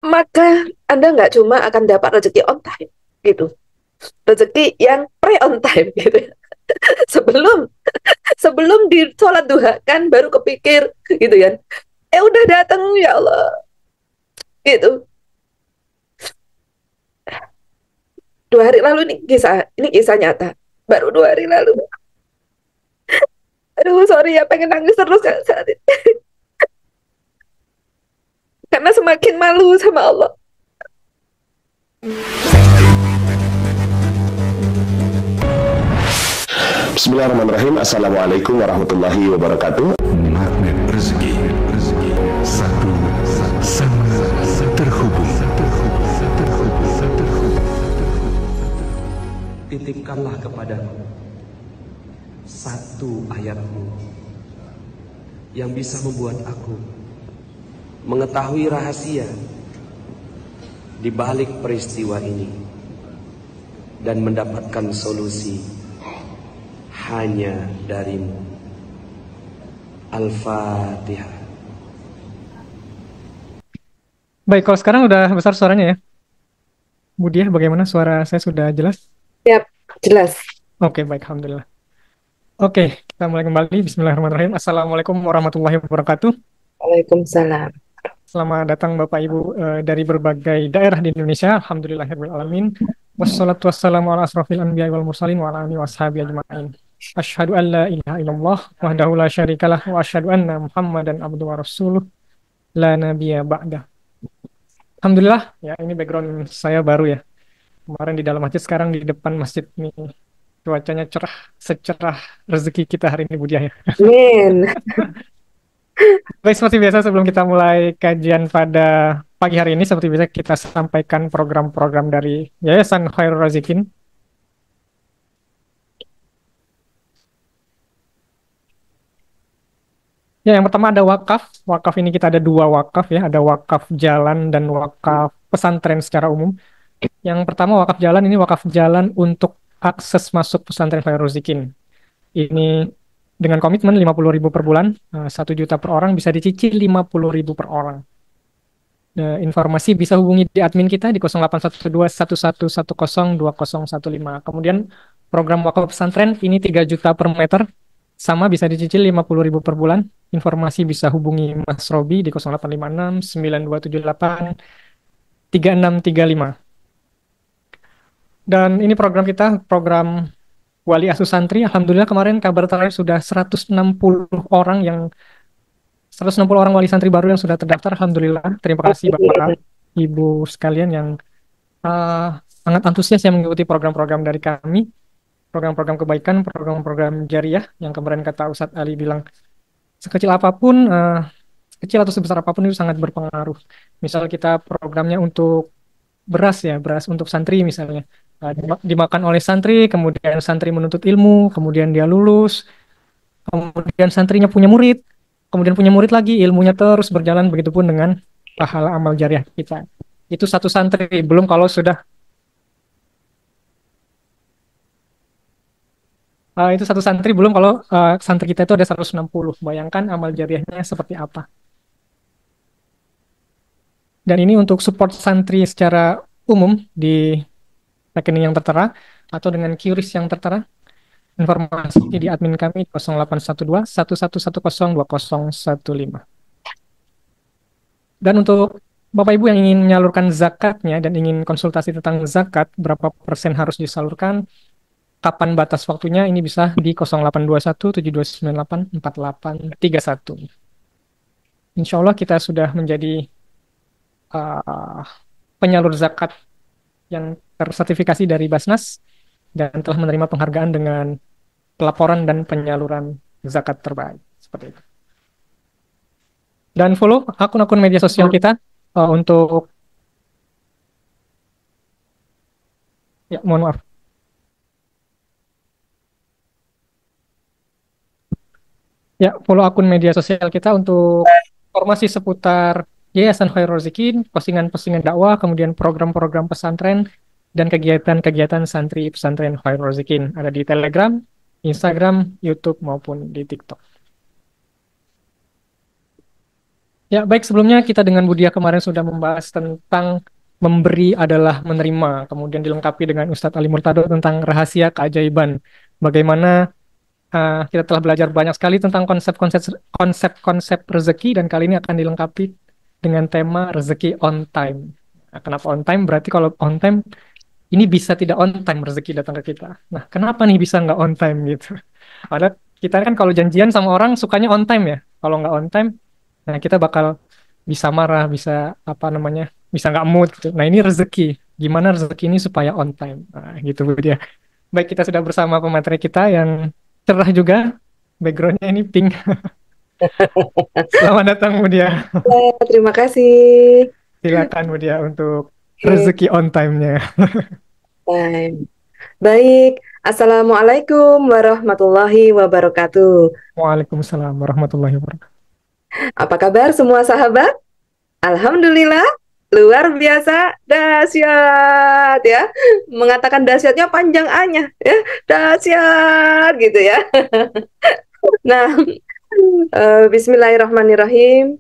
maka Anda nggak cuma akan dapat rezeki on time gitu, rezeki yang pre on time gitu ya. Sebelum sebelum di sholat duha kan baru kepikir gitu kan. Udah datang ya Allah gitu. 2 hari lalu ini kisah nyata. Baru 2 hari lalu. Aduh, sorry ya, pengen nangis terus saat ini. Karena semakin malu sama Allah. Bismillahirrahmanirrahim. Assalamualaikum warahmatullahi wabarakatuh. Magnet rezeki, satu sama terhubung. Titipkanlah kepadaku satu ayatmu yang bisa membuat aku mengetahui rahasia di balik peristiwa ini dan mendapatkan solusi hanya darimu. Al-Fatihah. Baik, kalau sekarang udah besar suaranya ya. Budiah, bagaimana suara saya sudah jelas? Siap, jelas. Oke, baik, alhamdulillah. Oke, kita mulai kembali. Bismillahirrahmanirrahim. Assalamualaikum warahmatullahi wabarakatuh. Waalaikumsalam. Selamat datang Bapak Ibu dari berbagai daerah di Indonesia. Alhamdulillahirabbil alamin. Wassalatu wassalamu ala asrofil anbiya wal mursalin wa ala alihi washabihi ajma'in. Asyhadu an la ilaha illallah wahdahu la syarikalah wa asyhadu anna Muhammadan abduhu wa rasuluh la nabiyya ba'dah. Alhamdulillah, ya ini background saya baru ya. Kemarin di dalam masjid, sekarang di depan masjid nih. Cuacanya cerah, secerah rezeki kita hari ini Budiah ya. Amin. Baik, seperti biasa sebelum kita mulai kajian pada pagi hari ini, seperti biasa kita sampaikan program-program dari Yayasan Khairul Razikin. Ya, yang pertama ada wakaf. Wakaf ini kita ada 2 wakaf ya, ada wakaf jalan dan wakaf pesantren secara umum. Yang pertama wakaf jalan, ini wakaf jalan untuk akses masuk pesantren Khairul Razikin. Ini dengan komitmen 50.000 per bulan, 1 juta per orang, bisa dicicil 50.000 per orang. Informasi bisa hubungi di admin kita di 0812 1110 2015. Kemudian program wakaf pesantren ini 3 juta per meter, sama bisa dicicil 50.000 per bulan. Informasi bisa hubungi Mas Robi di 0856 9278 3635. Dan ini program kita, program Wali Asuh Santri. Alhamdulillah kemarin kabar terakhir sudah 160 orang wali santri baru yang sudah terdaftar. Alhamdulillah. Terima kasih Bapak Ibu sekalian yang sangat antusias yang mengikuti program-program dari kami. Program-program kebaikan, program-program jariah yang kemarin kata Ustadz Ali bilang sekecil apapun, kecil atau sebesar apapun itu sangat berpengaruh. Misal kita programnya untuk beras ya, beras untuk santri misalnya. Dimakan oleh santri, kemudian santri menuntut ilmu, kemudian dia lulus, kemudian santrinya punya murid, kemudian punya murid lagi, ilmunya terus berjalan, begitupun dengan pahala amal jariah kita. Itu satu santri, belum kalau sudah itu satu santri, belum kalau santri kita itu ada 160. Bayangkan amal jariahnya seperti apa. Dan ini untuk support santri secara umum di rekening yang tertera atau dengan QRIS yang tertera. Informasi di admin kami 0812 1110 2015. Dan untuk Bapak Ibu yang ingin menyalurkan zakatnya dan ingin konsultasi tentang zakat, berapa persen harus disalurkan, kapan batas waktunya, ini bisa di 0821 7298 4831. Insya Allah kita sudah menjadi uh, penyalur zakat yang tersertifikasi dari Basnas dan telah menerima penghargaan dengan pelaporan dan penyaluran zakat terbaik. Seperti itu. Dan follow akun-akun media sosial kita untuk, ya mohon maaf. Ya, follow akun media sosial kita untuk informasi seputar Yayasan Khairul Razikin, postingan-postingan dakwah, kemudian program-program pesantren, dan kegiatan-kegiatan santri pesantren Khairul Razikin. Ada di Telegram, Instagram, YouTube, maupun di TikTok. Ya, baik, sebelumnya kita dengan Budia kemarin sudah membahas tentang memberi adalah menerima, kemudian dilengkapi dengan Ustadz Ali Murtado tentang rahasia keajaiban. Bagaimana kita telah belajar banyak sekali tentang konsep-konsep rezeki, dan kali ini akan dilengkapi dengan tema rezeki on time. Nah, kenapa on time? Berarti kalau on time ini bisa tidak on time rezeki datang ke kita. Nah, kenapa nih bisa nggak on time gitu? Padahal kita kan kalau janjian sama orang sukanya on time ya. Kalau nggak on time, nah kita bakal bisa marah, bisa apa namanya, bisa nggak mood gitu. Nah ini rezeki. Gimana rezeki ini supaya on time? Nah, gitu Bu dia. Baik, kita sudah bersama pemateri kita yang cerah juga. Backgroundnya ini pink. Selamat datang Bu dia. Terima kasih. Silakan Bu dia untuk Oke, rezeki on time-nya. baik. Baik. Assalamualaikum warahmatullahi wabarakatuh. Waalaikumsalam warahmatullahi wabarakatuh. Apa kabar semua sahabat? Alhamdulillah, luar biasa, dahsyat ya. Mengatakan dahsyatnya panjang A-nya ya, dahsyat gitu ya. Nah, Bismillahirrahmanirrahim.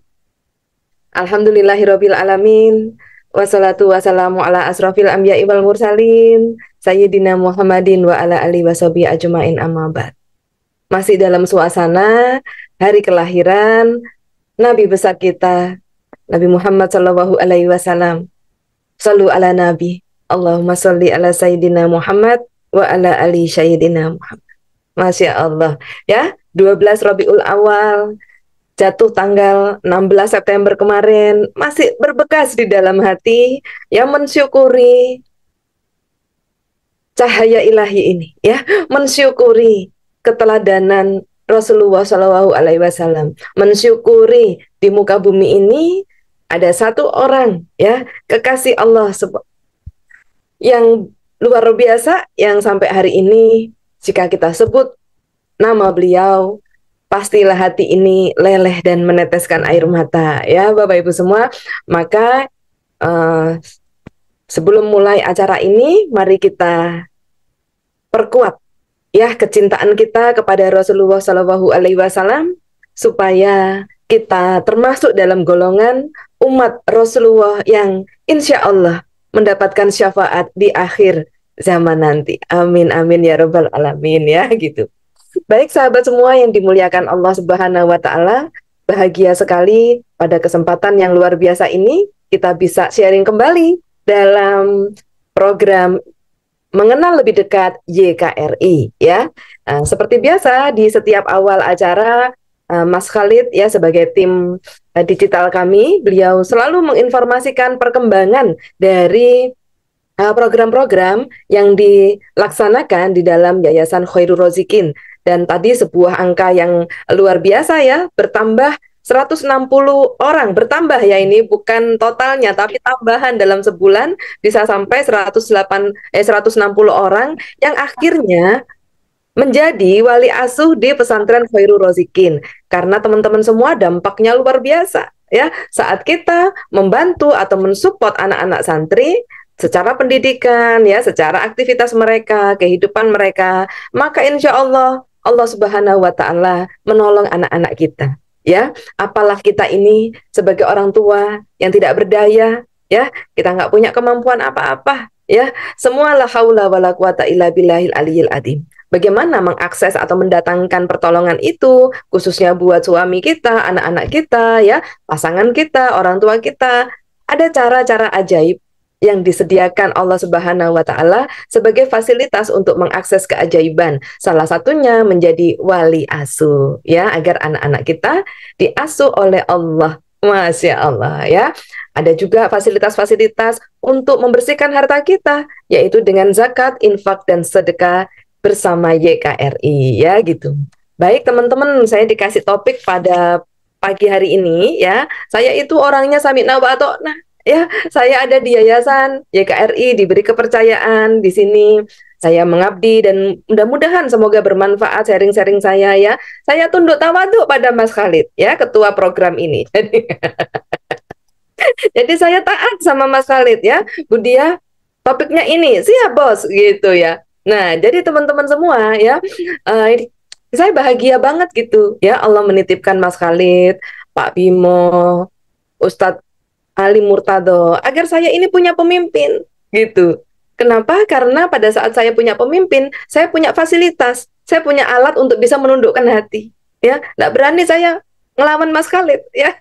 Alhamdulillahirabbil alamin. Wassalatu wassalamu ala asrofil anbiya'i wal mursalin Sayyidina Muhammadin wa ala alihi washabihi ajmain amma ba'd. Masih dalam suasana hari kelahiran Nabi besar kita, Nabi Muhammad Sallallahu Alaihi Wasallam. Sallu ala Nabi. Allahumma salli ala Sayyidina Muhammad wa ala ali Sayyidina Muhammad. Masya Allah. Ya, 12 Rabiul Awal, jatuh tanggal 16 September kemarin, masih berbekas di dalam hati, yang mensyukuri cahaya ilahi ini, ya, mensyukuri keteladanan Rasulullah Shallallahu Alaihi Wasallam, mensyukuri di muka bumi ini ada satu orang, ya, kekasih Allah yang luar biasa, yang sampai hari ini jika kita sebut nama beliau, pastilah hati ini leleh dan meneteskan air mata, ya Bapak Ibu semua. Maka sebelum mulai acara ini, mari kita perkuat ya kecintaan kita kepada Rasulullah Shallallahu Alaihi Wasallam, supaya kita termasuk dalam golongan umat Rasulullah yang insya Allah mendapatkan syafaat di akhir zaman nanti. Amin amin ya robbal alamin ya gitu. Baik sahabat semua yang dimuliakan Allah Subhanahu wa taala, bahagia sekali pada kesempatan yang luar biasa ini kita bisa sharing kembali dalam program mengenal lebih dekat YKRI ya. Seperti biasa di setiap awal acara, Mas Khalid ya sebagai tim digital kami, beliau selalu menginformasikan perkembangan dari program-program yang dilaksanakan di dalam Yayasan Khairul Rozikin. Dan tadi sebuah angka yang luar biasa ya, bertambah 160 orang, bertambah ya, ini bukan totalnya tapi tambahan dalam sebulan bisa sampai 160 orang yang akhirnya menjadi wali asuh di pesantren Khairul Rozikin. Karena teman-teman semua dampaknya luar biasa ya, saat kita membantu atau mensupport anak-anak santri secara pendidikan ya, secara aktivitas mereka, kehidupan mereka, maka insya Allah Allah Subhanahu wa taala menolong anak-anak kita ya. Apalah kita ini sebagai orang tua yang tidak berdaya ya, kita nggak punya kemampuan apa-apa ya, semua la haula wala quwata illa billahil aliyil adzim. Bagaimana mengakses atau mendatangkan pertolongan itu, khususnya buat suami kita, anak-anak kita ya, pasangan kita, orang tua kita. Ada cara-cara ajaib yang disediakan Allah Subhanahu wa taala sebagai fasilitas untuk mengakses keajaiban. Salah satunya menjadi wali asuh ya, agar anak-anak kita diasuh oleh Allah. Masya Allah ya. Ada juga fasilitas-fasilitas untuk membersihkan harta kita, yaitu dengan zakat, infak, dan sedekah bersama YKRI ya gitu. Baik teman-teman, saya dikasih topik pada pagi hari ini ya. Saya itu orangnya sami'na wa ata'na ya, saya ada di Yayasan YKRI, diberi kepercayaan di sini. Saya mengabdi dan mudah-mudahan semoga bermanfaat sharing-sharing saya ya. Saya tunduk tawaduk pada Mas Khalid ya, ketua program ini. Jadi saya taat sama Mas Khalid ya. Budia, topiknya ini, siap bos gitu ya. Nah, jadi teman-teman semua ya, saya bahagia banget gitu ya, Allah menitipkan Mas Khalid, Pak Bimo, Ustadz Ali Murtado, agar saya ini punya pemimpin, gitu. Kenapa? Karena pada saat saya punya pemimpin, saya punya fasilitas, saya punya alat untuk bisa menundukkan hati. Ya, nggak berani saya ngelawan Mas Khalid, ya.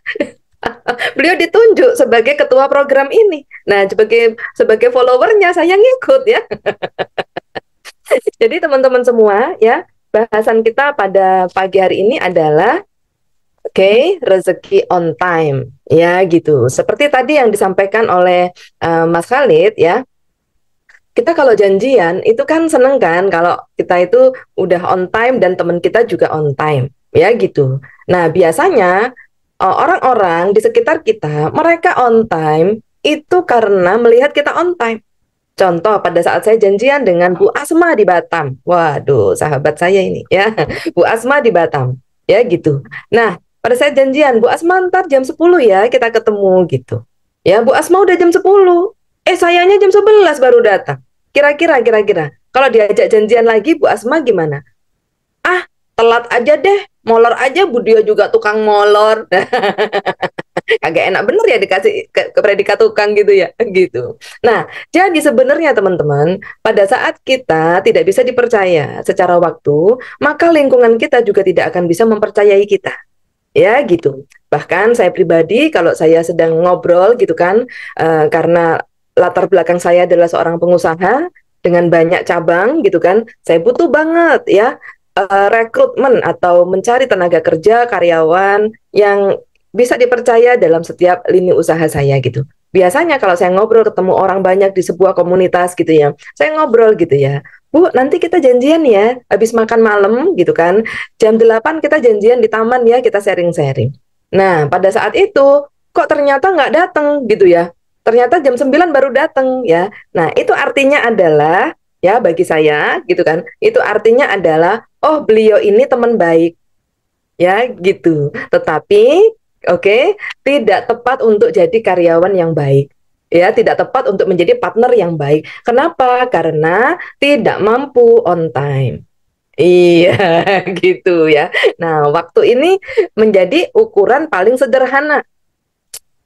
Beliau ditunjuk sebagai ketua program ini. Nah, sebagai followernya saya ngikut, ya. Jadi teman-teman semua, ya, bahasan kita pada pagi hari ini adalah rezeki on time, ya gitu. Seperti tadi yang disampaikan oleh Mas Khalid, ya. Kita kalau janjian itu kan seneng kan kalau kita itu udah on time dan teman kita juga on time, ya gitu. Nah, biasanya orang-orang di sekitar kita, mereka on time itu karena melihat kita on time. Contoh, pada saat saya janjian dengan Bu Asma di Batam. Waduh, sahabat saya ini, ya. Bu Asma di Batam, ya gitu. Nah, pada saat janjian, Bu Asma ntar jam 10 ya kita ketemu gitu. Ya, Bu Asma udah jam 10. Sayanya jam 11 baru datang. Kira-kira, kalau diajak janjian lagi, Bu Asma gimana? Telat aja deh, molor aja, Bu Dia juga tukang molor. Agak enak bener ya dikasih ke predikat tukang gitu ya, gitu. Nah, jadi sebenarnya teman-teman, pada saat kita tidak bisa dipercaya secara waktu, maka lingkungan kita juga tidak akan bisa mempercayai kita. Ya gitu. Bahkan saya pribadi kalau saya sedang ngobrol gitu kan, karena latar belakang saya adalah seorang pengusaha dengan banyak cabang gitu kan, saya butuh banget ya rekrutmen atau mencari tenaga kerja karyawan yang bisa dipercaya dalam setiap lini usaha saya gitu. Biasanya kalau saya ngobrol ketemu orang banyak di sebuah komunitas gitu ya, saya ngobrol gitu ya, Bu, nanti kita janjian ya, habis makan malam gitu kan, jam 8 kita janjian di taman ya, kita sharing-sharing. Nah, pada saat itu, kok ternyata nggak datang gitu ya, ternyata jam 9 baru datang ya. Nah, itu artinya adalah, ya bagi saya gitu kan, itu artinya adalah, oh beliau ini teman baik, ya gitu. Tetapi, tidak tepat untuk jadi karyawan yang baik. Ya, tidak tepat untuk menjadi partner yang baik. Kenapa? Karena tidak mampu on time. Iya, gitu ya. Nah, waktu ini menjadi ukuran paling sederhana.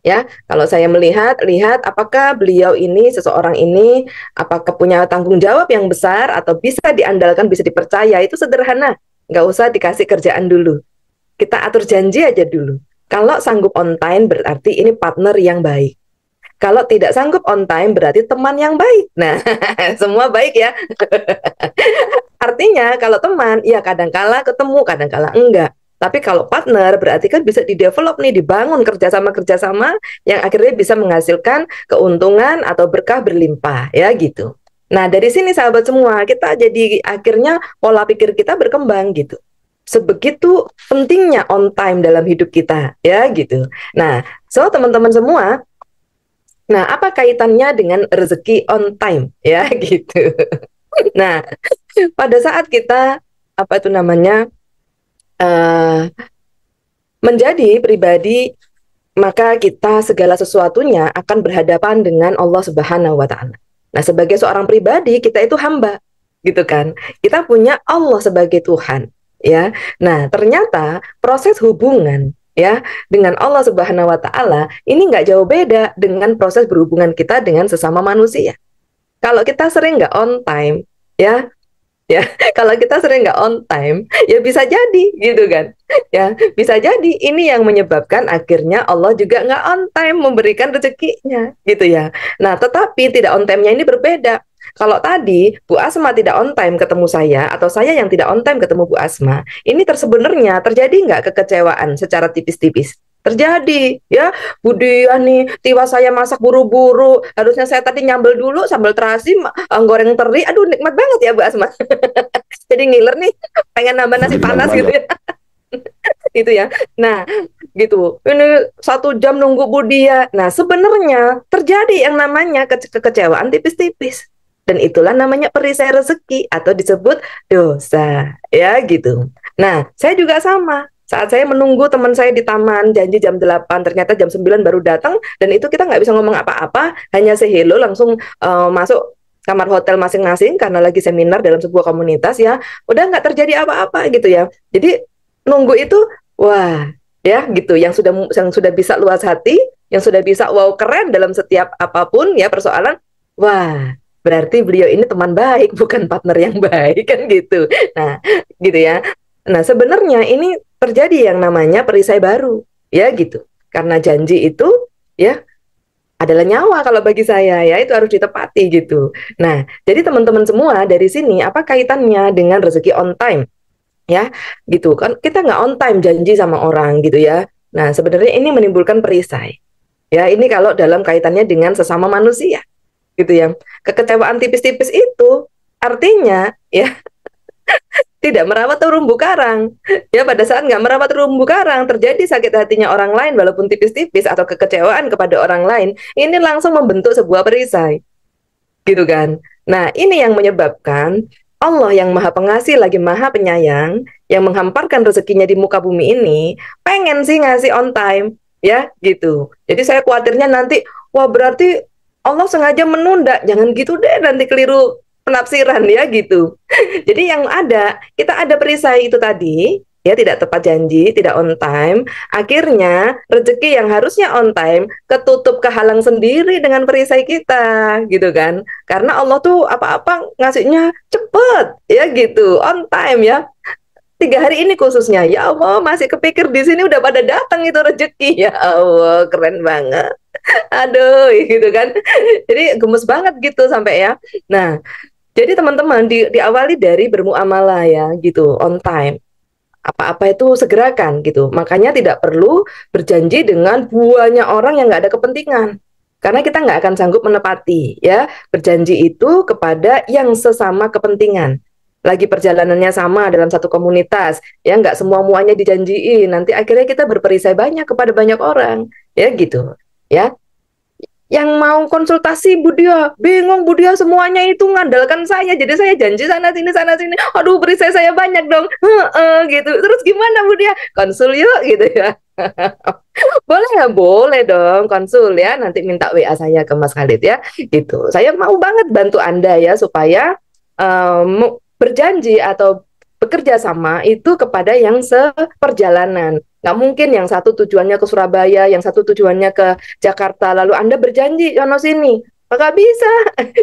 Ya, kalau saya lihat apakah beliau ini, seseorang ini, apakah punya tanggung jawab yang besar atau bisa diandalkan, bisa dipercaya, itu sederhana. Nggak usah dikasih kerjaan dulu. Kita atur janji aja dulu. Kalau sanggup on time berarti ini partner yang baik. Kalau tidak sanggup on time berarti teman yang baik. Nah, semua baik ya. Artinya kalau teman, ya kadang-kala ketemu, kadang-kala enggak. Tapi kalau partner berarti kan bisa didevelop nih, dibangun kerjasama-kerjasama yang akhirnya bisa menghasilkan keuntungan atau berkah berlimpah, ya gitu. Nah, dari sini sahabat semua, kita jadi akhirnya pola pikir kita berkembang gitu. Sebegitu pentingnya on time dalam hidup kita, ya gitu. Nah, so teman-teman semua, nah apa kaitannya dengan rezeki on time, ya gitu. Nah, pada saat kita menjadi pribadi, maka kita segala sesuatunya akan berhadapan dengan Allah Subhanahu wa Ta'ala. Nah, sebagai seorang pribadi, kita itu hamba, gitu kan. Kita punya Allah sebagai Tuhan, ya. Nah, ternyata proses hubungan ya dengan Allah Subhanahu wa Ta'ala ini nggak jauh beda dengan proses berhubungan kita dengan sesama manusia. Kalau kita sering nggak on time, ya kalau kita sering nggak on time, ya bisa jadi gitu kan, ya bisa jadi ini yang menyebabkan akhirnya Allah juga nggak on time memberikan rezekinya gitu ya. Nah, tetapi tidak on time-nya ini berbeda. Kalau tadi Bu Asma tidak on time ketemu saya, atau saya yang tidak on time ketemu Bu Asma, ini sebenarnya terjadi nggak kekecewaan secara tipis-tipis? Terjadi, ya. Bu Dia nih, tiba saya masak buru-buru, harusnya saya tadi nyambel dulu sambal terasi, goreng teri, aduh nikmat banget ya Bu Asma. Jadi ngiler nih, pengen nambah nasi panas gitu ya. Itu ya. Nah, gitu. Ini 1 jam nunggu Bu Dia. Nah, sebenarnya terjadi yang namanya kekecewaan tipis-tipis. Dan itulah namanya perisai rezeki atau disebut dosa, ya gitu. Nah, saya juga sama. Saat saya menunggu teman saya di taman, janji jam 8, ternyata jam 9 baru datang, dan itu kita nggak bisa ngomong apa-apa, hanya say hello, langsung masuk kamar hotel masing-masing, karena lagi seminar dalam sebuah komunitas ya, udah nggak terjadi apa-apa gitu ya. Jadi nunggu itu, wah, ya gitu, yang sudah bisa luas hati, yang sudah bisa wow keren dalam setiap apapun ya persoalan, wah berarti beliau ini teman baik bukan partner yang baik kan gitu. Nah, gitu ya. Nah, sebenarnya ini terjadi yang namanya perisai baru ya gitu. Karena janji itu ya adalah nyawa kalau bagi saya ya, itu harus ditepati gitu. Nah, jadi teman-teman semua dari sini apa kaitannya dengan rezeki on time ya gitu kan, kita nggak on time janji sama orang gitu ya. Nah, sebenarnya ini menimbulkan perisai ya, ini kalau dalam kaitannya dengan sesama manusia gitu ya. Kekecewaan tipis-tipis itu artinya ya tidak merawat terumbu karang. Ya, pada saat nggak merawat terumbu karang, terjadi sakit hatinya orang lain walaupun tipis-tipis atau kekecewaan kepada orang lain, ini langsung membentuk sebuah perisai. Gitu kan. Nah, ini yang menyebabkan Allah yang maha pengasih lagi maha penyayang, yang menghamparkan rezekinya di muka bumi ini, pengen sih ngasih on time, ya gitu. Jadi saya khawatirnya nanti, wah berarti Allah sengaja menunda, jangan gitu deh, nanti keliru penafsiran ya gitu. Jadi yang ada, kita ada perisai itu tadi, ya tidak tepat janji, tidak on time. Akhirnya rezeki yang harusnya on time ketutup, kehalang sendiri dengan perisai kita, gitu kan? Karena Allah tuh apa-apa ngasihnya cepet, ya gitu, on time ya. 3 hari ini khususnya, ya Allah masih kepikir di sini udah pada datang itu rezeki, ya Allah keren banget. Aduh, gitu kan? Jadi gemes banget gitu sampai ya. Nah, jadi teman-teman diawali dari bermuamalah ya gitu, on time. Apa-apa itu segerakan gitu. Makanya tidak perlu berjanji dengan banyak orang yang nggak ada kepentingan. Karena kita nggak akan sanggup menepati ya. Berjanji itu kepada yang sesama kepentingan. Lagi perjalanannya sama dalam satu komunitas, ya nggak semua-muanya dijanjiin. Nanti akhirnya kita berperisai banyak kepada banyak orang, ya gitu. Ya, yang mau konsultasi Budia, bingung Budia semuanya itu ngandalkan saya, jadi saya janji sana sini, aduh perisai saya banyak dong, gitu, terus gimana Budia, konsul yuk gitu ya. Boleh ya, boleh dong konsul ya, nanti minta WA saya ke Mas Khalid ya, gitu, saya mau banget bantu Anda ya supaya berjanji atau bekerja sama itu kepada yang seperjalanan. Nggak mungkin yang satu tujuannya ke Surabaya, yang satu tujuannya ke Jakarta, lalu Anda berjanji sono sini. Nggak bisa,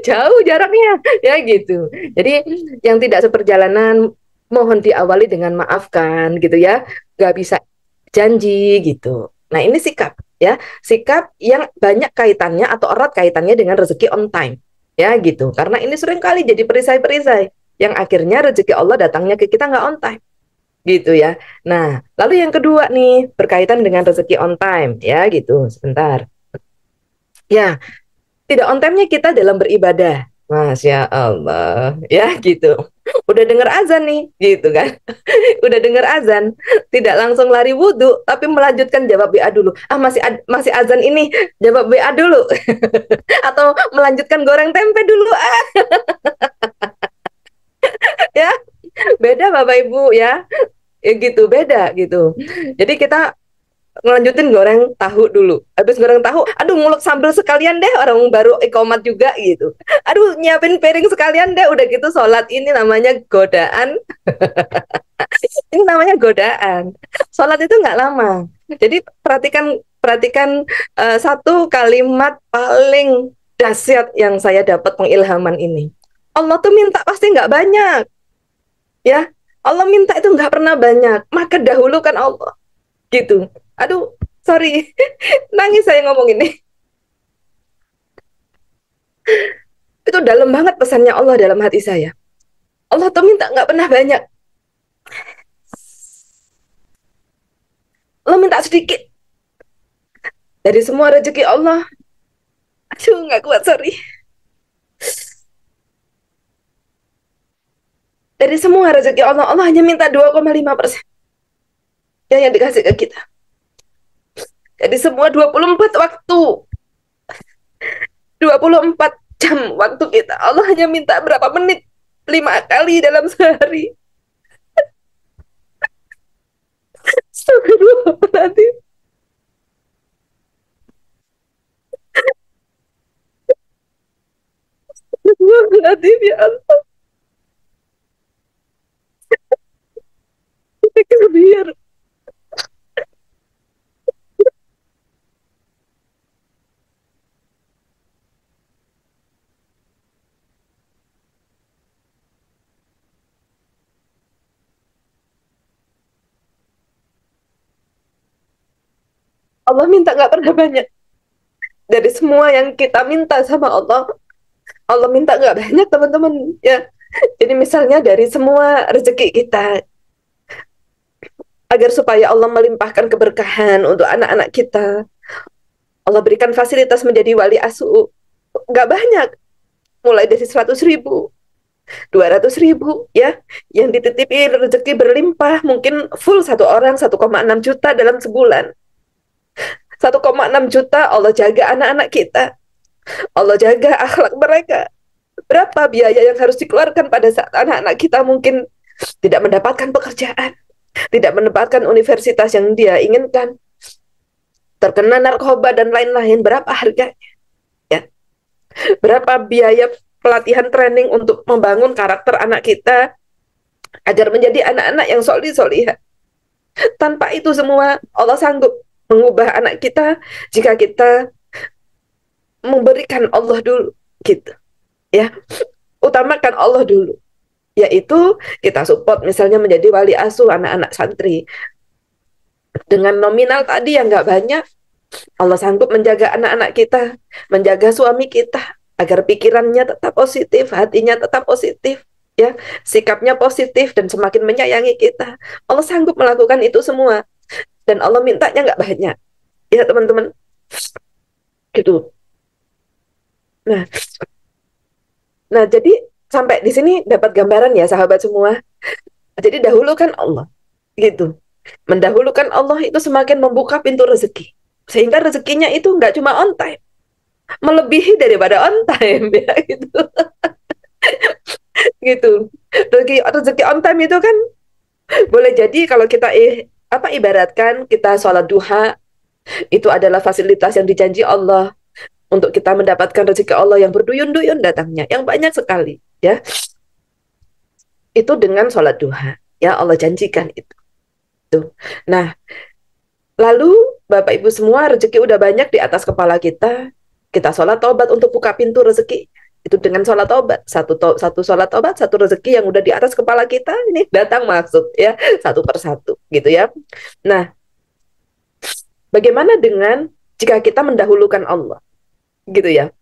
jauh jaraknya, ya gitu. Jadi yang tidak seperjalanan mohon diawali dengan maafkan gitu ya. Nggak bisa janji gitu. Nah ini sikap ya, sikap yang banyak kaitannya atau erat kaitannya dengan rezeki on time. Ya gitu, karena ini sering kali jadi perisai-perisai yang akhirnya rezeki Allah datangnya ke kita nggak on time gitu ya. Nah, lalu yang kedua nih berkaitan dengan rezeki on time ya gitu. Sebentar. Ya, tidak on time-nya kita dalam beribadah. Masya Allah, ya gitu. Udah dengar azan nih, gitu kan? Udah dengar azan, tidak langsung lari wudhu, tapi melanjutkan jawab WA dulu. Ah masih azan ini, jawab WA dulu, atau melanjutkan goreng tempe dulu. Ya, beda Bapak Ibu ya. Ya gitu, beda gitu. Jadi kita ngelanjutin goreng tahu dulu. Habis goreng tahu, aduh ngulek sambal sekalian deh, orang baru iqomat juga gitu. Aduh nyiapin piring sekalian deh, udah gitu sholat, ini namanya godaan. Ini namanya godaan. Sholat itu nggak lama. Jadi perhatikan perhatikan satu kalimat paling dahsyat yang saya dapat pengilhaman ini. Allah tuh minta pasti nggak banyak. Ya, Allah minta itu nggak pernah banyak, maka dahulukan Allah gitu. Aduh, sorry, nangis saya ngomong ini. Itu dalam banget pesannya Allah dalam hati saya. Allah tuh minta nggak pernah banyak, Allah minta sedikit dari semua rezeki Allah. Aduh, nggak kuat, sorry. Dari semua rezeki Allah, Allah hanya minta 2,5% yang dikasih ke kita. Jadi semua 24 waktu, 24 jam waktu kita, Allah hanya minta berapa menit? 5 kali dalam sehari. Astagfirullahaladzim. Astagfirullahaladzim ya Allah. Biar Allah minta nggak pernah banyak. Dari semua yang kita minta sama Allah, Allah minta nggak banyak, teman-teman. Ya, jadi misalnya dari semua rezeki kita, agar supaya Allah melimpahkan keberkahan untuk anak-anak kita, Allah berikan fasilitas menjadi wali asuh, nggak banyak. Mulai dari 100.000, 200.000, ya, yang dititipi rezeki berlimpah, mungkin full satu orang 1,6 juta dalam sebulan. 1,6 juta Allah jaga anak-anak kita, Allah jaga akhlak mereka. Berapa biaya yang harus dikeluarkan pada saat anak-anak kita mungkin tidak mendapatkan pekerjaan, tidak mendapatkan universitas yang dia inginkan, terkena narkoba dan lain-lain. Berapa harganya? Ya. Berapa biaya pelatihan training untuk membangun karakter anak kita agar menjadi anak-anak yang solih-solihah. Tanpa itu semua, Allah sanggup mengubah anak kita jika kita memberikan Allah dulu, gitu. Ya, utamakan Allah dulu. Yaitu kita support misalnya menjadi wali asuh anak-anak santri. Dengan nominal tadi yang nggak banyak, Allah sanggup menjaga anak-anak kita, menjaga suami kita, agar pikirannya tetap positif, hatinya tetap positif, ya, sikapnya positif dan semakin menyayangi kita. Allah sanggup melakukan itu semua, dan Allah mintanya nggak banyak, ya teman-teman, gitu. Nah, jadi sampai di sini dapat gambaran ya sahabat semua. Jadi dahulukan Allah, gitu. Mendahulukan Allah itu semakin membuka pintu rezeki, sehingga rezekinya itu nggak cuma on time, melebihi daripada on time, ya, gitu. Gitu. Rezeki on time itu kan boleh jadi kalau kita ibaratkan kita sholat duha, itu adalah fasilitas yang dijanji Allah untuk kita mendapatkan rezeki Allah yang berduyun-duyun datangnya, yang banyak sekali, ya. Itu dengan sholat duha, ya, Allah janjikan itu. Tuh. Nah, lalu Bapak Ibu semua, rezeki udah banyak di atas kepala kita, kita sholat taubat untuk buka pintu rezeki. Itu dengan sholat taubat, satu sholat taubat, satu rezeki yang udah di atas kepala kita, ini datang maksud, ya, satu persatu, gitu ya. Nah, bagaimana dengan jika kita mendahulukan Allah, gitu ya?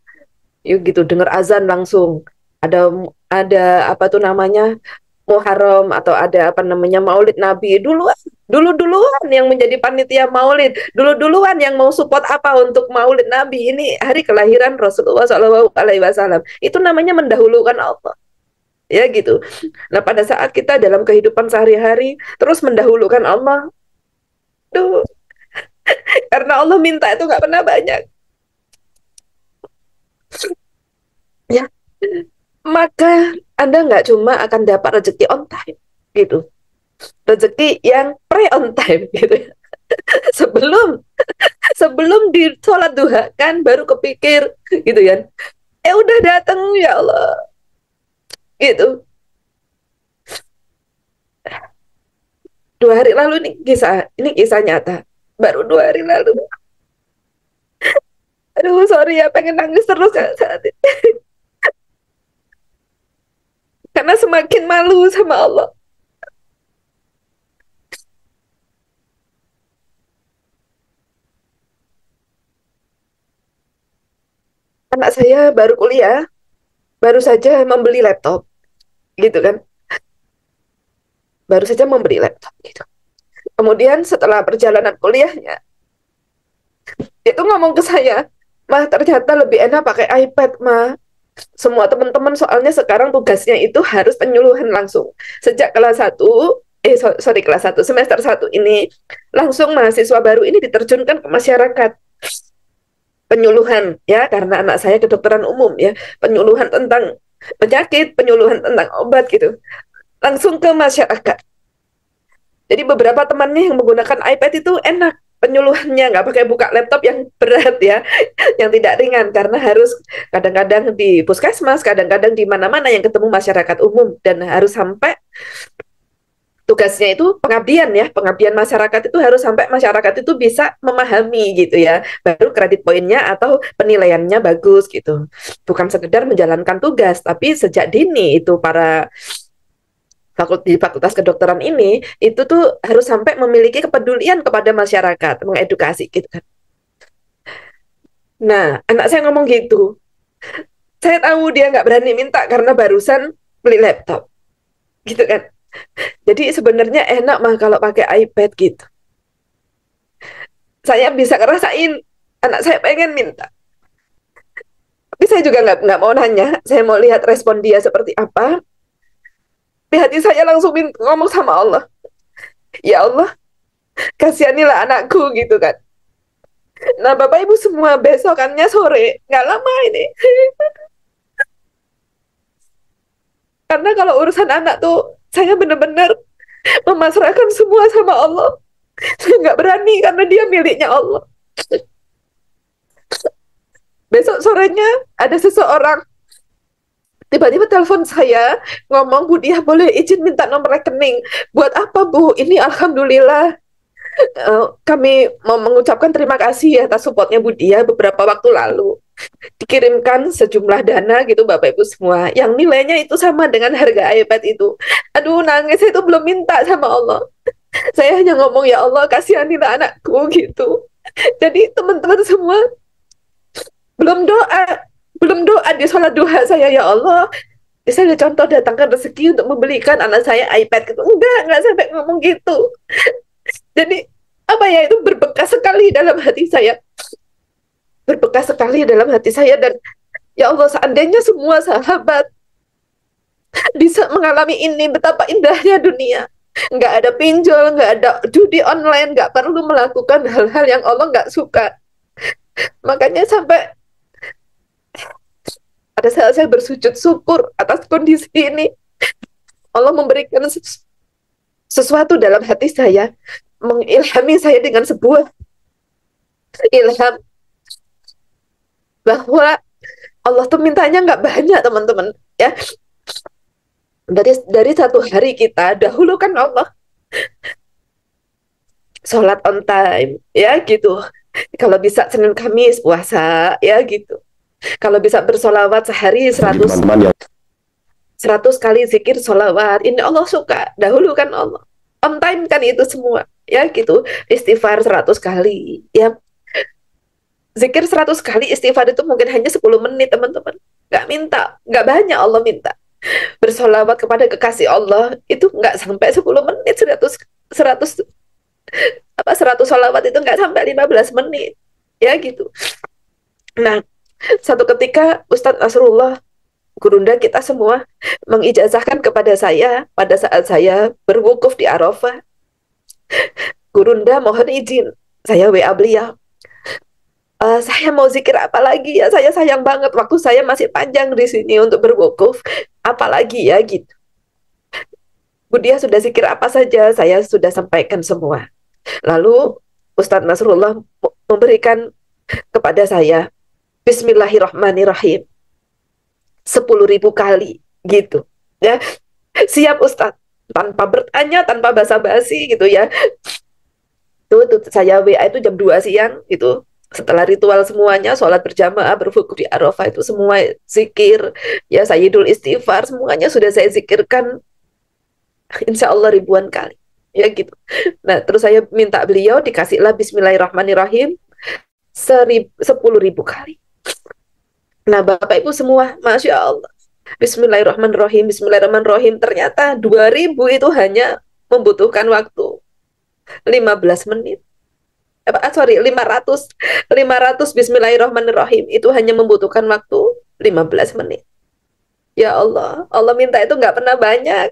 Yuk gitu, dengar azan langsung, ada apa tuh namanya, Muharram, atau ada apa namanya, Maulid Nabi, duluan yang menjadi panitia Maulid, duluan yang mau support apa untuk Maulid Nabi, ini hari kelahiran Rasulullah SAW. Itu namanya mendahulukan Allah, ya, gitu. Nah, pada saat kita dalam kehidupan sehari-hari terus mendahulukan Allah, tuh, karena Allah minta itu nggak pernah banyak, ya, maka Anda nggak cuma akan dapat rezeki on time, gitu, rezeki yang pre on time, gitu. sebelum di sholat duha kan baru kepikir, gitu kan, udah datang, ya Allah, gitu. 2 hari lalu, ini kisah nyata, baru 2 hari lalu. Aduh, sorry ya, pengen nangis terus saat ini. Karena semakin malu sama Allah. Anak saya baru kuliah, baru saja membeli laptop, gitu kan. Baru saja membeli laptop, gitu. Kemudian setelah perjalanan kuliahnya, dia tuh ngomong ke saya, "Mah, ternyata lebih enak pakai iPad, Mah. Semua teman-teman soalnya sekarang tugasnya itu harus penyuluhan langsung. Sejak kelas 1, kelas 1, semester 1 ini, langsung mahasiswa baru ini diterjunkan ke masyarakat. Penyuluhan, ya, karena anak saya kedokteran umum, ya, penyuluhan tentang penyakit, penyuluhan tentang obat, gitu. Langsung ke masyarakat. Jadi beberapa temannya yang menggunakan iPad itu enak penyuluhannya, nggak pakai buka laptop yang berat, ya, yang tidak ringan, karena harus kadang-kadang di puskesmas, kadang-kadang di mana-mana yang ketemu masyarakat umum, dan harus sampai tugasnya itu pengabdian, ya, pengabdian masyarakat itu harus sampai masyarakat itu bisa memahami, gitu ya, baru kredit poinnya atau penilaiannya bagus, gitu. Bukan sekedar menjalankan tugas, tapi sejak dini itu para di Fakultas Kedokteran ini itu tuh harus sampai memiliki kepedulian kepada masyarakat, mengedukasi, gitu kan. Nah, anak saya ngomong gitu. Saya tahu dia nggak berani minta karena barusan beli laptop, gitu kan. Jadi sebenarnya enak mah kalau pakai iPad gitu. Saya bisa ngerasain anak saya pengen minta. Tapi saya juga nggak mau nanya. Saya mau lihat respon dia seperti apa. Di hati saya langsung ngomong sama Allah. Ya Allah, kasihanilah anakku gitu kan. Nah, Bapak Ibu semua besokannya sore, nggak lama ini. Karena kalau urusan anak tuh, saya benar-benar memasrahkan semua sama Allah. Saya nggak berani karena dia miliknya Allah. Besok sorenya ada seseorang tiba-tiba telepon saya, ngomong, Bu Dia boleh izin minta nomor rekening. Buat apa Bu? Ini Alhamdulillah. Kami mau mengucapkan terima kasih atas supportnya Bu Dia beberapa waktu lalu. Dikirimkan sejumlah dana gitu Bapak Ibu semua. Yang nilainya itu sama dengan harga iPad itu. Aduh nangis, itu belum minta sama Allah. Saya hanya ngomong, ya Allah kasihanilah anakku gitu. Jadi teman-teman semua belum doa, belum doa di sholat duha saya, ya Allah saya ada contoh datangkan rezeki untuk membelikan anak saya iPad gitu. Enggak sampai ngomong gitu. Jadi apa ya, itu berbekas sekali dalam hati saya. Berbekas sekali dalam hati saya. Dan ya Allah, seandainya semua sahabat bisa mengalami ini, betapa indahnya dunia. Nggak ada pinjol, nggak ada judi online, nggak perlu melakukan hal-hal yang Allah nggak suka. Makanya sampai pada saat saya bersujud syukur atas kondisi ini, Allah memberikan sesuatu dalam hati saya, mengilhami saya dengan sebuah ilham bahwa Allah tuh mintanya nggak banyak teman-teman ya. Dari satu hari kita dahulukan Allah, sholat on time ya gitu. Kalau bisa Senin Kamis puasa ya gitu. Kalau bisa bersolawat sehari 100 teman-teman yang 100 kali zikir solawat, ini Allah suka. Dahulukan Allah, on time kan itu semua ya gitu. Istighfar 100 kali ya. Zikir 100 kali, istighfar itu mungkin hanya 10 menit teman-teman. Nggak minta, nggak banyak Allah minta. Bersolawat kepada kekasih Allah itu nggak sampai 10 menit. 100 100 solawat itu nggak sampai 15 menit ya gitu. Nah, satu ketika Ustadz Nasrullah, gurunda kita semua, mengijazahkan kepada saya pada saat saya berwukuf di Arafah. Gurunda mohon izin, saya WA beliau, saya mau zikir apa lagi ya, saya sayang banget waktu saya masih panjang di sini untuk berwukuf, apalagi ya gitu. Bu Dia sudah zikir apa saja, saya sudah sampaikan semua. Lalu Ustadz Nasrullah memberikan kepada saya Bismillahirrahmanirrahim 10.000 kali gitu ya. Siap Ustadz, tanpa bertanya, tanpa basa-basi gitu ya. Tuh saya WA itu jam 2 siang gitu. Setelah ritual semuanya, sholat berjamaah, berwukuf di Arafah, itu semua zikir ya, Sayyidul Istighfar, semuanya sudah saya zikirkan insya Allah ribuan kali ya gitu. Nah terus saya minta beliau dikasihlah Bismillahirrahmanirrahim 10.000 kali. Nah Bapak Ibu semua, Masya Allah, Bismillahirrahmanirrahim, Bismillahirrahmanirrahim, ternyata 2.000 itu hanya membutuhkan waktu 15 menit. Sorry, 500 Bismillahirrahmanirrahim itu hanya membutuhkan waktu 15 menit. Ya Allah, Allah minta itu nggak pernah banyak.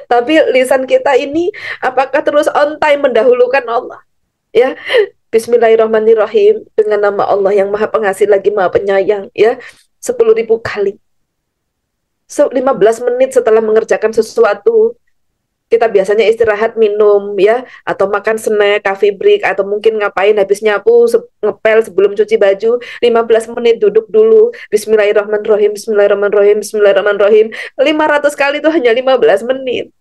Tapi lisan kita ini apakah terus on time mendahulukan Allah? Ya, Bismillahirrahmanirrahim, dengan nama Allah yang Maha Pengasih lagi Maha Penyayang ya, 10.000 kali. 15 menit setelah mengerjakan sesuatu, kita biasanya istirahat, minum ya, atau makan snack, coffee break, atau mungkin ngapain habis nyapu, ngepel sebelum cuci baju, 15 menit duduk dulu, Bismillahirrahmanirrahim, Bismillahirrahmanirrahim, Bismillahirrahmanirrahim. 500 kali itu hanya 15 menit.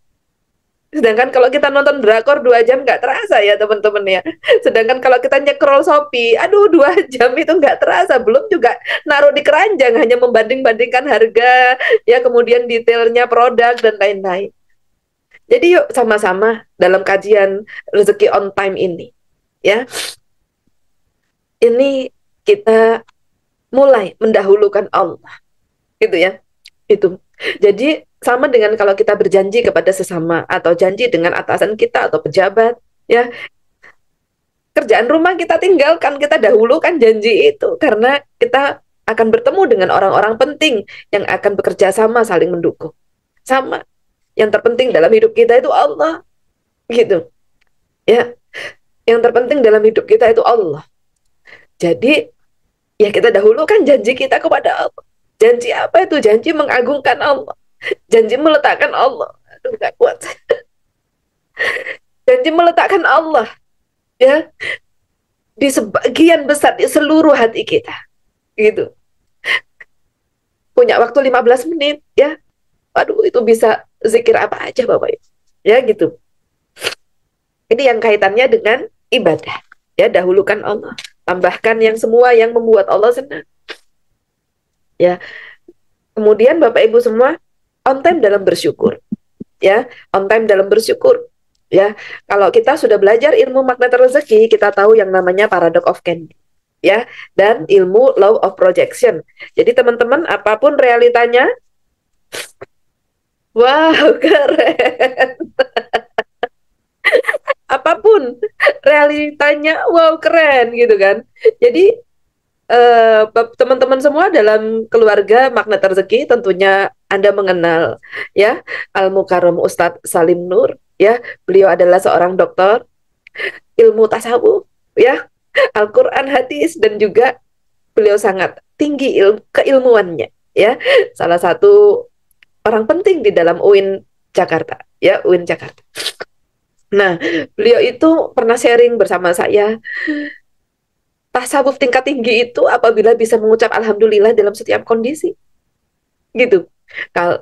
Sedangkan kalau kita nonton drakor 2 jam nggak terasa ya teman-teman ya. Sedangkan kalau kita nyekrol Shopee, aduh 2 jam itu nggak terasa. Belum juga naruh di keranjang, hanya membanding-bandingkan harga, ya kemudian detailnya produk dan lain-lain. Jadi yuk sama-sama dalam kajian rezeki on time ini, ya. Ini kita mulai mendahulukan Allah, gitu ya. Itu. Jadi sama dengan kalau kita berjanji kepada sesama atau janji dengan atasan kita atau pejabat, ya. Kerjaan rumah kita tinggalkan, kita dahulukan janji itu karena kita akan bertemu dengan orang-orang penting yang akan bekerja sama saling mendukung. Sama. Yang terpenting dalam hidup kita itu Allah, gitu. Ya. Yang terpenting dalam hidup kita itu Allah. Jadi ya kita dahulukan janji kita kepada Allah. Janji apa itu? Janji mengagungkan Allah. Janji meletakkan Allah. Aduh, gak kuat. Janji meletakkan Allah, ya, di sebagian besar, di seluruh hati kita. Gitu. Punya waktu 15 menit, ya. Waduh, itu bisa zikir apa aja, Bapak Ibu. Ya, gitu. Ini yang kaitannya dengan ibadah. Ya, dahulukan Allah. Tambahkan yang semua yang membuat Allah senang. Ya. Kemudian Bapak Ibu semua on time dalam bersyukur. Ya, on time dalam bersyukur. Ya, kalau kita sudah belajar ilmu magnet rezeki, kita tahu yang namanya paradox of Candy. Ya, dan ilmu law of projection. Jadi teman-teman, apapun realitanya, wow, keren. Apapun realitanya, wow, keren gitu kan. Jadi teman-teman semua dalam keluarga magnet rezeki tentunya Anda mengenal ya Al Mukarram Ustadz Salim Nur, ya. Beliau adalah seorang dokter ilmu tasawuf, ya, Al-Quran, hadis, dan juga beliau sangat tinggi keilmuannya, ya. Salah satu orang penting di dalam UIN Jakarta, ya, UIN Jakarta. Nah, beliau itu pernah sharing bersama saya, tasawuf tingkat tinggi itu apabila bisa mengucap alhamdulillah dalam setiap kondisi, gitu.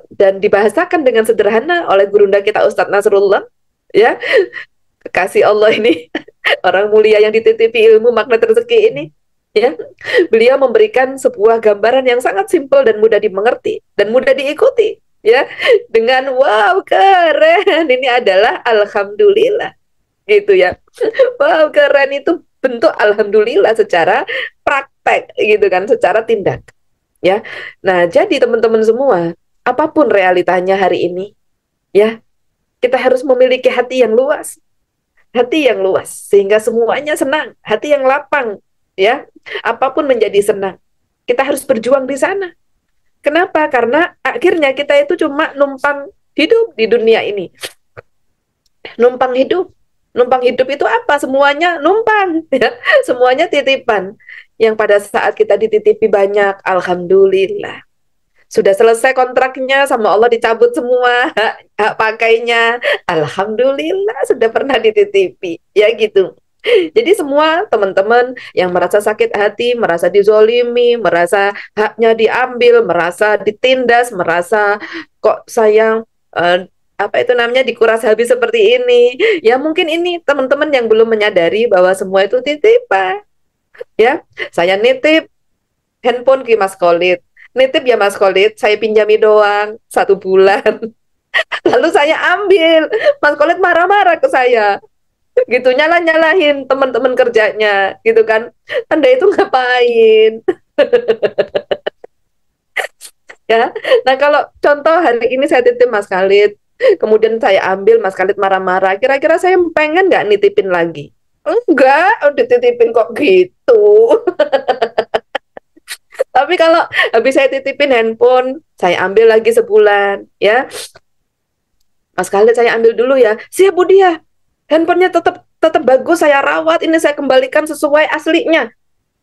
Dan dibahasakan dengan sederhana oleh gurunda kita Ustadz Nasrullah, ya, kekasih Allah ini, orang mulia yang dititipi ilmu magnet rezeki ini, ya. Beliau memberikan sebuah gambaran yang sangat simpel dan mudah dimengerti dan mudah diikuti, ya, dengan wow, keren, ini adalah alhamdulillah, gitu ya. Wow, keren itu bentuk alhamdulillah secara praktek, gitu kan, secara tindak, ya. Nah, jadi teman-teman semua, apapun realitanya hari ini, ya, kita harus memiliki hati yang luas, sehingga semuanya senang, hati yang lapang, ya, apapun menjadi senang. Kita harus berjuang di sana. Kenapa? Karena akhirnya kita itu cuma numpang hidup di dunia ini. Numpang hidup itu apa? Semuanya numpang, ya. Semuanya titipan. Yang pada saat kita dititipi banyak, alhamdulillah. Sudah selesai kontraknya, sama Allah dicabut semua hak pakainya, alhamdulillah sudah pernah dititipi, ya, gitu. Jadi semua teman-teman yang merasa sakit hati, merasa dizolimi, merasa haknya diambil, merasa ditindas, merasa kok saya apa itu namanya dikuras habis seperti ini, ya, mungkin ini teman-teman yang belum menyadari bahwa semua itu titipan, ya. Saya nitip handphone ke Mas Khalid, nitip ya Mas Khalid, saya pinjami doang 1 bulan. Lalu saya ambil, Mas Khalid marah-marah ke saya, gitu, nyalahin teman-teman kerjanya, gitu kan. Anda itu ngapain? Ya. Nah, kalau contoh hari ini saya titip Mas Khalid, kemudian saya ambil, Mas Khalid marah-marah, kira-kira saya pengen nggak nitipin lagi? Enggak, udah titipin kok gitu. Tapi kalau habis saya titipin handphone, saya ambil lagi sebulan, ya. Mas Khalid saya ambil dulu ya. Siap Bu Dia. Handphonenya tetap bagus, saya rawat, ini saya kembalikan sesuai aslinya.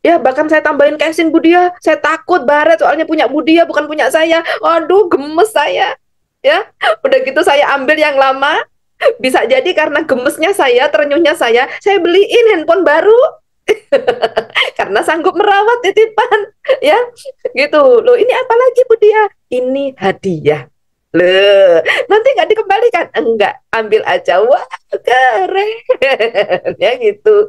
Ya, bahkan saya tambahin casing Bu Dia. Saya takut baret soalnya punya Bu Dia, bukan punya saya. Aduh, gemes saya. Ya, udah gitu saya ambil yang lama. Bisa jadi karena gemesnya saya, terenyuhnya saya beliin handphone baru. Karena sanggup merawat titipan, ya, gitu. Loh, ini apa lagi Bu Dia? Ini hadiah. Loh, nanti nggak dikembalikan? Enggak, ambil aja. Wah, keren. Ya, gitu.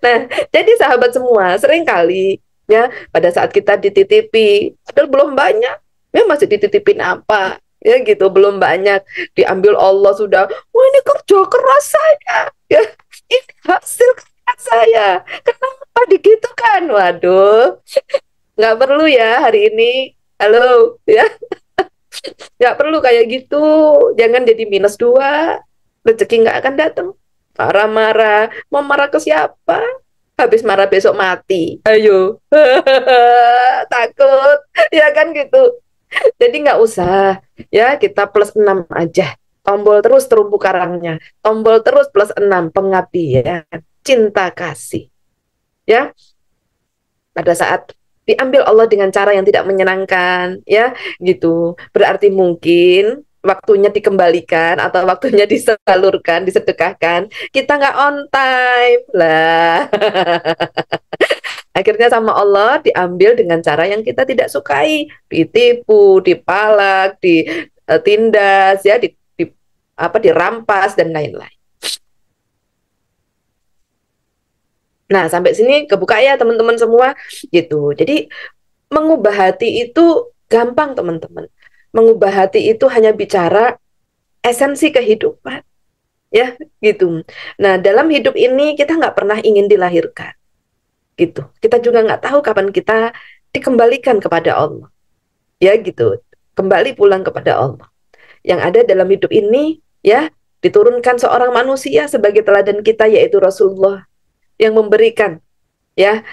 Nah, jadi sahabat semua, seringkali, ya, pada saat kita dititipi, padahal belum banyak, ya, masih dititipin apa? Ya, gitu, belum banyak. Diambil Allah sudah, wah, ini kerja keras saya. Ya, ini hasil saya. Kenapa digitukan? Waduh, nggak perlu ya hari ini. Halo, ya, nggak perlu kayak gitu. Jangan jadi -2. Rezeki nggak akan datang. Marah-marah, mau marah ke siapa? Habis marah besok mati. Ayo, takut, ya kan gitu. Jadi nggak usah, ya kita +6 aja. Tombol terus terumbu karangnya. Tombol terus +6 pengabdian, cinta kasih. Ya, pada saat diambil Allah dengan cara yang tidak menyenangkan, ya gitu. Berarti mungkin waktunya dikembalikan atau waktunya disalurkan, disedekahkan. Kita nggak on time lah. Akhirnya sama Allah diambil dengan cara yang kita tidak sukai, ditipu, dipalak, ditindas, ya, dirampas dan lain-lain. Nah, sampai sini kebuka ya teman-teman semua gitu. Jadi mengubah hati itu gampang teman-teman. Mengubah hati itu hanya bicara esensi kehidupan, ya gitu. Nah, dalam hidup ini kita nggak pernah ingin dilahirkan, gitu. Kita juga nggak tahu kapan kita dikembalikan kepada Allah, ya gitu. Kembali pulang kepada Allah. Yang ada dalam hidup ini, ya, diturunkan seorang manusia sebagai teladan kita, yaitu Rasulullah, yang memberikan, ya,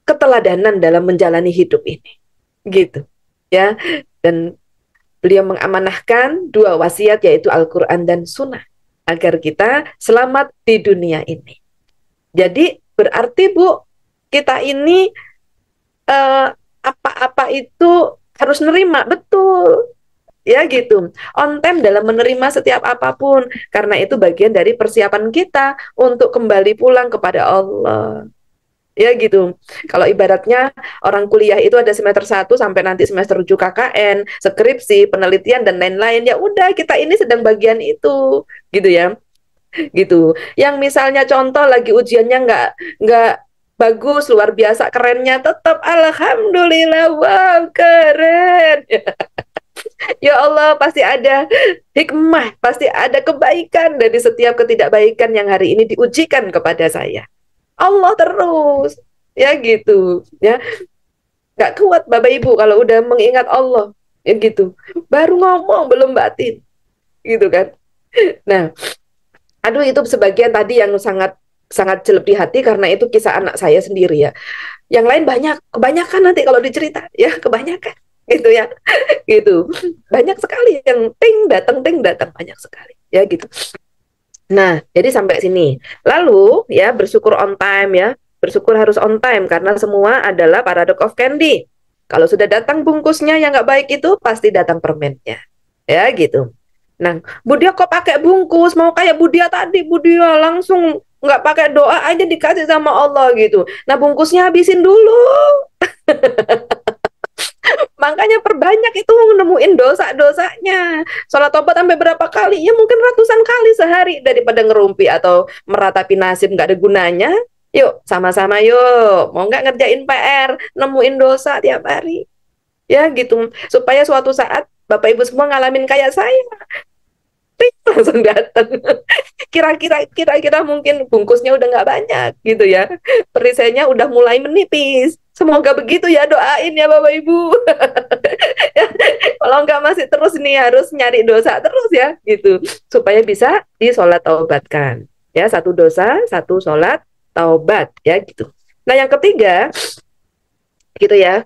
keteladanan dalam menjalani hidup ini, gitu, ya. Dan beliau mengamanahkan 2 wasiat, yaitu Al-Quran dan Sunnah, agar kita selamat di dunia ini. Jadi berarti Bu, kita ini apa-apa itu harus nerima, betul. Ya gitu, on time dalam menerima setiap apapun, karena itu bagian dari persiapan kita untuk kembali pulang kepada Allah. Ya gitu. Kalau ibaratnya orang kuliah itu ada semester 1 sampai nanti semester 7 KKN, skripsi, penelitian dan lain-lain. Ya udah, kita ini sedang bagian itu, gitu ya. Gitu. Yang misalnya contoh lagi ujiannya nggak bagus, luar biasa kerennya, tetap alhamdulillah, wow, keren. Ya Allah, pasti ada hikmah, pasti ada kebaikan dari setiap ketidakbaikan yang hari ini diujikan kepada saya. Allah terus, ya gitu, ya. Nggak kuat Bapak Ibu kalau udah mengingat Allah, ya gitu. Baru ngomong belum batin, gitu kan. Nah, aduh itu sebagian tadi yang sangat sangat jelek di hati karena itu kisah anak saya sendiri ya. Yang lain kebanyakan nanti kalau dicerita, ya kebanyakan gitu ya, gitu. Banyak sekali yang ting datang banyak sekali, ya gitu. Nah, jadi sampai sini. Lalu ya bersyukur on time ya. Bersyukur harus on time karena semua adalah paradox of candy. Kalau sudah datang bungkusnya yang nggak baik itu pasti datang permennya. Ya gitu. Nah, Budia kok pakai bungkus? Mau kayak Budia tadi, Budia langsung nggak pakai doa aja dikasih sama Allah gitu. Nah, bungkusnya habisin dulu. Makanya perbanyak itu nemuin dosa-dosanya. Sholat tobat sampai berapa kali? Ya mungkin ratusan kali sehari, daripada ngerumpi atau meratapi nasib nggak ada gunanya. Yuk, sama-sama yuk. Mau nggak ngerjain PR, nemuin dosa tiap hari. Ya gitu. Supaya suatu saat Bapak Ibu semua ngalamin kayak saya. Langsung datang. Kira-kira mungkin bungkusnya udah nggak banyak gitu ya. Perisainya udah mulai menipis. Semoga begitu ya, doain ya Bapak Ibu. Kalau nggak masih terus nih harus nyari dosa terus ya gitu, supaya bisa disolat taubatkan. Ya, 1 dosa, 1 solat taubat ya gitu. Nah, yang ketiga gitu ya.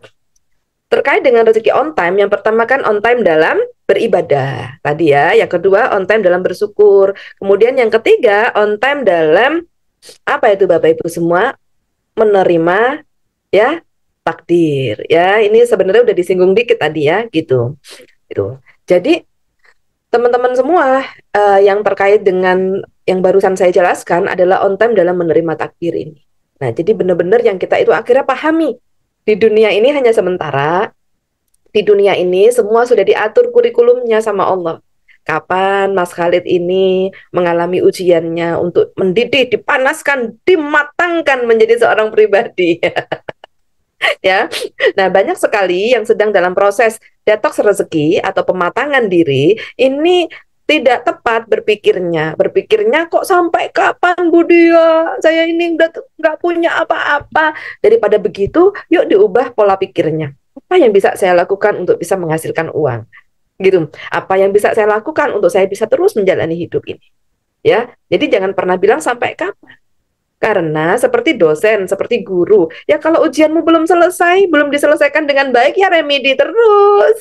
Terkait dengan rezeki on time, yang pertama kan on time dalam beribadah tadi ya, yang kedua on time dalam bersyukur, kemudian yang ketiga on time dalam apa itu Bapak Ibu semua? Menerima ya takdir ya. Ini sebenarnya udah disinggung dikit tadi ya gitu. Gitu. Jadi teman-teman semua yang terkait dengan yang barusan saya jelaskan adalah on time dalam menerima takdir ini. Nah, jadi benar-benar yang kita itu akhirnya pahami, di dunia ini hanya sementara. Di dunia ini semua sudah diatur kurikulumnya sama Allah. Kapan Mas Khalid ini mengalami ujiannya untuk mendidik, dipanaskan, dimatangkan menjadi seorang pribadi. Ya. Nah, banyak sekali yang sedang dalam proses detox rezeki atau pematangan diri. Ini tidak tepat berpikirnya kok sampai kapan Bu Dia, saya ini udah nggak punya apa-apa. Daripada begitu, yuk diubah pola pikirnya. Apa yang bisa saya lakukan untuk bisa menghasilkan uang? Gitu. Apa yang bisa saya lakukan untuk saya bisa terus menjalani hidup ini? Ya, jadi jangan pernah bilang sampai kapan. Karena seperti dosen, seperti guru, ya kalau ujianmu belum selesai, belum diselesaikan dengan baik, ya remedi terus.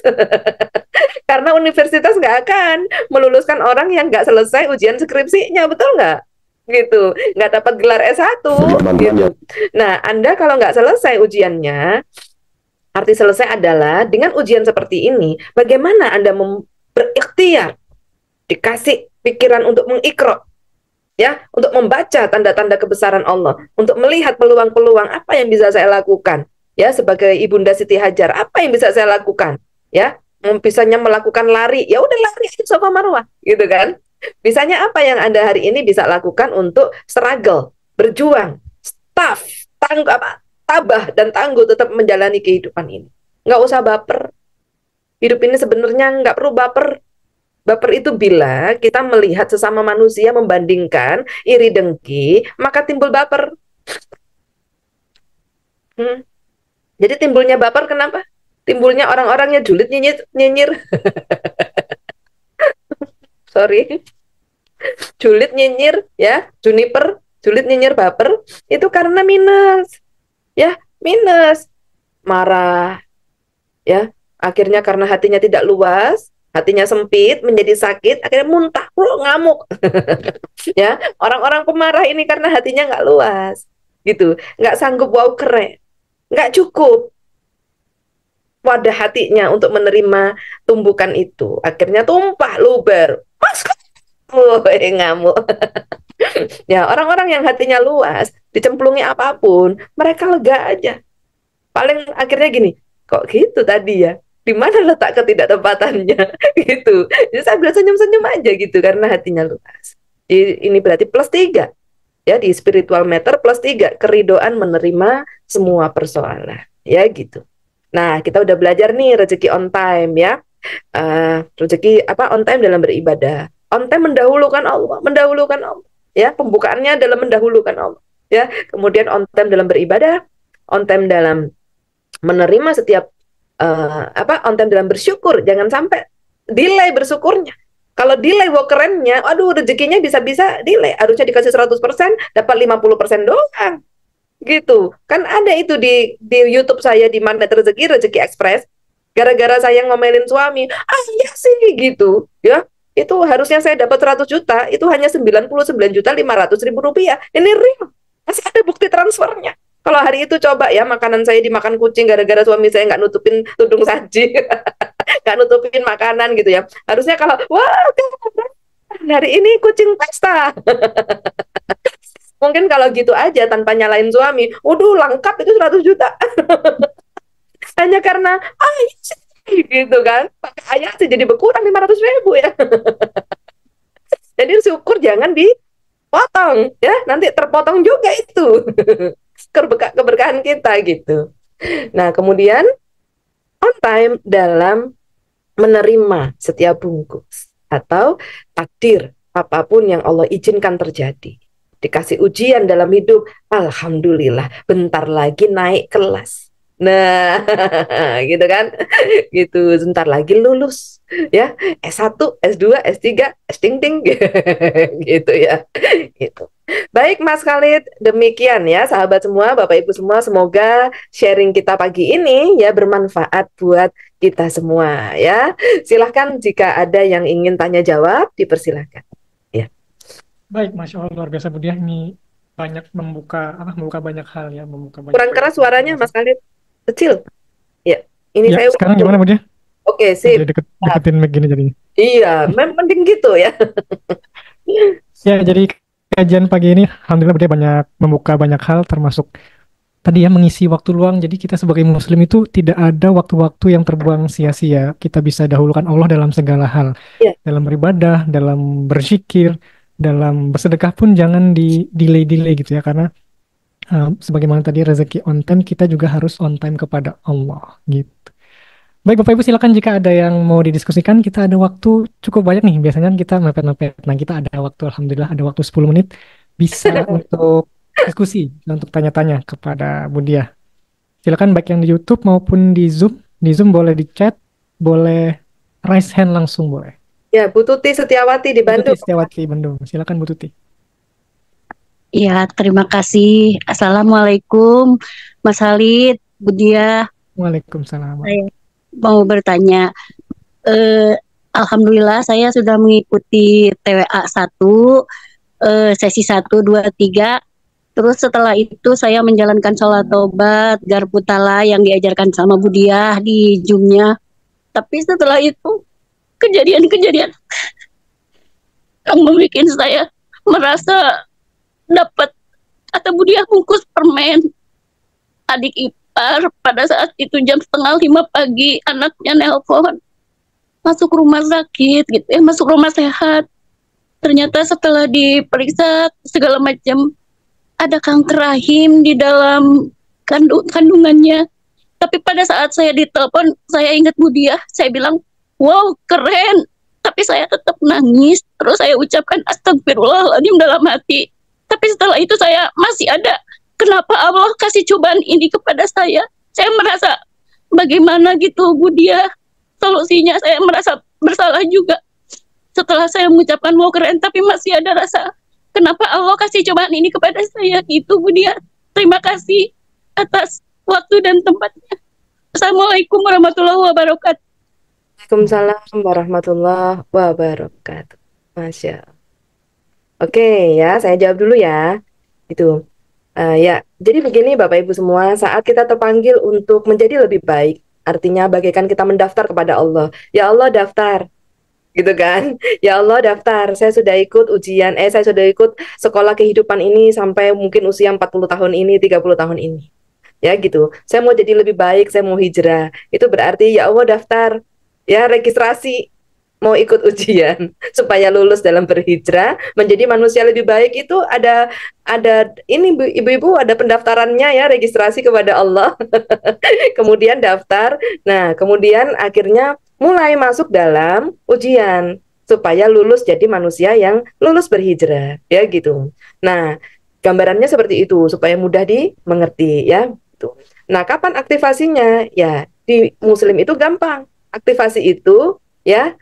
Karena universitas nggak akan meluluskan orang yang nggak selesai ujian skripsinya, betul nggak? Gitu, nggak dapat gelar S1, gitu. Nah, Anda kalau nggak selesai ujiannya, arti selesai adalah dengan ujian seperti ini, bagaimana Anda berikhtiar, dikasih pikiran untuk mengikro, ya, untuk membaca tanda-tanda kebesaran Allah, untuk melihat peluang-peluang apa yang bisa saya lakukan, ya, sebagai Ibunda Siti Hajar, apa yang bisa saya lakukan, ya, bisanya melakukan lari, ya udah lari aja Safa Marwah, gitu kan? Bisanya apa yang Anda hari ini bisa lakukan untuk struggle, berjuang, tabah dan tangguh tetap menjalani kehidupan ini. Nggak usah baper. Hidup ini sebenarnya nggak perlu baper. Baper itu bila kita melihat sesama manusia membandingkan, iri dengki, maka timbul baper. Jadi timbulnya baper kenapa? Timbulnya orang-orangnya julid nyinyir. Sorry. Julid nyinyir, ya, juniper, julid nyinyir baper, itu karena minus. Ya, minus. Marah. Ya, akhirnya karena hatinya tidak luas, hatinya sempit, menjadi sakit, akhirnya muntah, ngamuk. Ya, orang-orang pemarah ini karena hatinya nggak luas, gitu, nggak sanggup wow keren, nggak cukup wadah hatinya untuk menerima tumbukan itu, akhirnya tumpah luber, ngamuk. Ya, orang-orang yang hatinya luas, dicemplungi apapun, mereka lega aja. Paling akhirnya gini, kok gitu tadi ya? Di mana letak ketidaktepatannya? Gitu. Jadi sambil senyum-senyum aja gitu karena hatinya luas. Ini berarti +3. Ya, di spiritual matter +3, keridoan menerima semua persoalan. Ya gitu. Nah, kita udah belajar nih rezeki on time ya. Rezeki apa on time dalam beribadah. On time mendahulukan Allah. Ya, pembukaannya dalam mendahulukan Allah. Ya, kemudian on time dalam beribadah, on time dalam menerima setiap on time dalam bersyukur, jangan sampai delay bersyukurnya. Kalau delay kerennya, aduh rezekinya bisa-bisa delay, harusnya dikasih 100%, dapat 50% doang. Gitu. Kan ada itu di YouTube saya di Magnet Rezeki Express. Gara-gara saya ngomelin suami, iya sih gitu, ya. Itu harusnya saya dapat 100 juta, itu hanya 99.500.000 rupiah. Ini real. Masih ada bukti transfernya. Kalau hari itu coba ya makanan saya dimakan kucing gara-gara suami saya nggak nutupin tudung saji, nggak nutupin makanan gitu ya. Harusnya kalau wah hari ini kucing pesta. Mungkin kalau gitu aja tanpa nyalain suami, lengkap itu 100 juta. Hanya karena gitu kan, pakai ayah sih jadi berkurang 500.000 ya. Jadi syukur jangan dipotong ya, nanti terpotong juga itu. Keberkahan kita gitu. Nah, kemudian on time dalam menerima setiap bungkus atau takdir apapun yang Allah izinkan terjadi. Dikasih ujian dalam hidup, alhamdulillah, bentar lagi naik kelas. Nah, gitu kan? Gitu, bentar lagi lulus. Ya, S1, S2, S3, S-ting-ting gitu ya. Gitu. Baik Mas Khalid, demikian ya sahabat semua, Bapak Ibu semua, semoga sharing kita pagi ini ya bermanfaat buat kita semua ya. Silahkan jika ada yang ingin tanya jawab, dipersilahkan. Ya. Baik, Masya Allah, luar biasa Bu Diah, ini banyak membuka banyak hal ya, Kurang keras suaranya Mas Khalid, kecil. Ya, ini ya, saya sekarang gimana Bu Diah? Oke, sip. Deketin mic gini jadinya. Iya, mending gitu ya. Ya, jadi kajian pagi ini alhamdulillah Bu Diah banyak membuka banyak hal, termasuk tadi ya mengisi waktu luang. Jadi kita sebagai muslim itu tidak ada waktu-waktu yang terbuang sia-sia. Kita bisa dahulukan Allah dalam segala hal. Ya. Dalam beribadah, dalam berzikir, dalam bersedekah pun jangan di-delay gitu ya, karena sebagaimana tadi rezeki on time, kita juga harus on time kepada Allah gitu. Baik Bapak Ibu, silakan jika ada yang mau didiskusikan. Kita ada waktu cukup banyak nih. Biasanya kita mepet-mepet. Nah, kita ada waktu, alhamdulillah ada waktu 10 menit. Bisa untuk diskusi, untuk tanya-tanya kepada Budia. Silakan baik yang di YouTube maupun di Zoom. Di Zoom boleh di chat, boleh raise hand langsung boleh. Ya, Bu Tuti Setiawati di Bu Tuti Bandung. Setiawati Bandung. Silakan Bu Tuti. Ya, terima kasih. Assalamualaikum, Mas Halid, Budia. Waalaikumsalam. Saya mau bertanya, Alhamdulillah saya sudah mengikuti TWA 1, sesi 1, 2, 3. Terus setelah itu saya menjalankan sholat tobat, Garputala yang diajarkan sama Budia di Zoom-nya. Tapi setelah itu, kejadian-kejadian yang membuat saya merasa dapat kata Budia bungkus permen adik ipar. Pada saat itu jam 4:30 pagi anaknya nelpon masuk rumah sakit gitu ya, masuk rumah sehat. Ternyata setelah diperiksa segala macam ada kanker rahim di dalam kandungannya. Tapi pada saat saya ditelepon, saya ingat Budia, saya bilang wow keren, tapi saya tetap nangis. Terus saya ucapkan astagfirullahaladzim dalam hati. Tapi setelah itu saya masih ada, kenapa Allah kasih cobaan ini kepada saya? Saya merasa bagaimana gitu Budia solusinya. Saya merasa bersalah juga. Setelah saya mengucapkan mau keren, tapi masih ada rasa, kenapa Allah kasih cobaan ini kepada saya? Itu Budia. Terima kasih atas waktu dan tempatnya. Assalamualaikum warahmatullahi wabarakatuh. Waalaikumsalam warahmatullahi wabarakatuh. Masya Allah. Oke ya, saya jawab dulu ya. Itu. Ya, jadi begini Bapak Ibu semua, saat kita terpanggil untuk menjadi lebih baik, artinya bagaikan kita mendaftar kepada Allah. Ya Allah daftar, gitu kan? Ya Allah daftar, saya sudah ikut ujian, saya sudah ikut sekolah kehidupan ini sampai mungkin usia 40 tahun ini, 30 tahun ini. Ya gitu, saya mau jadi lebih baik, saya mau hijrah. Itu berarti ya Allah daftar, ya registrasi, mau ikut ujian supaya lulus dalam berhijrah menjadi manusia lebih baik. Itu ada ini ibu-ibu ada pendaftarannya ya, registrasi kepada Allah. Kemudian daftar. Nah, kemudian akhirnya mulai masuk dalam ujian supaya lulus jadi manusia yang lulus berhijrah ya gitu. Nah, gambarannya seperti itu supaya mudah dimengerti ya gitu. Nah, kapan aktivasinya? Ya, di muslim itu gampang. Aktivasi itu ya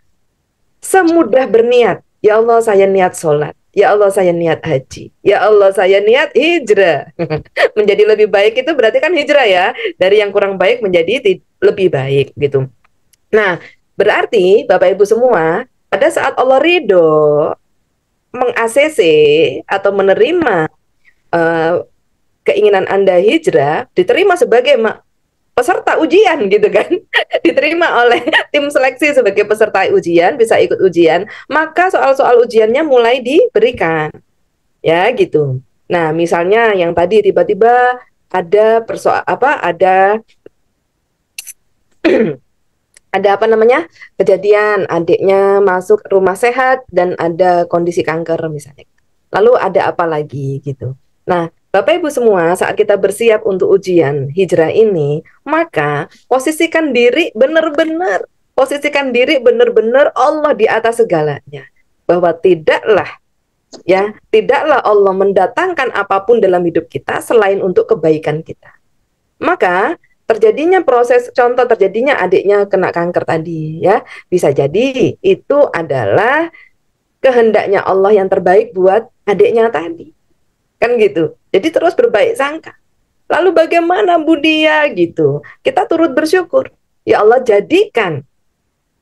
semudah berniat. Ya Allah saya niat sholat, ya Allah saya niat haji, ya Allah saya niat hijrah. Menjadi lebih baik itu berarti kan hijrah ya, dari yang kurang baik menjadi lebih baik gitu. Nah, berarti Bapak Ibu semua, pada saat Allah ridho meng-ACC atau menerima keinginan Anda hijrah, diterima sebagai peserta ujian gitu kan, diterima oleh tim seleksi sebagai peserta ujian, bisa ikut ujian, maka soal-soal ujiannya mulai diberikan ya gitu. Nah, misalnya yang tadi tiba-tiba ada ada apa namanya, kejadian adiknya masuk rumah sehat dan ada kondisi kanker misalnya. Lalu ada apa lagi gitu. Nah, Bapak Ibu semua, saat kita bersiap untuk ujian hijrah ini, maka posisikan diri benar-benar Allah di atas segalanya. Bahwa tidaklah Allah mendatangkan apapun dalam hidup kita selain untuk kebaikan kita. Maka terjadinya terjadinya adiknya kena kanker tadi ya, bisa jadi itu adalah kehendaknya Allah yang terbaik buat adiknya tadi. Kan gitu. Jadi terus berbaik sangka. Lalu bagaimana Budia gitu? Kita turut bersyukur. Ya Allah jadikan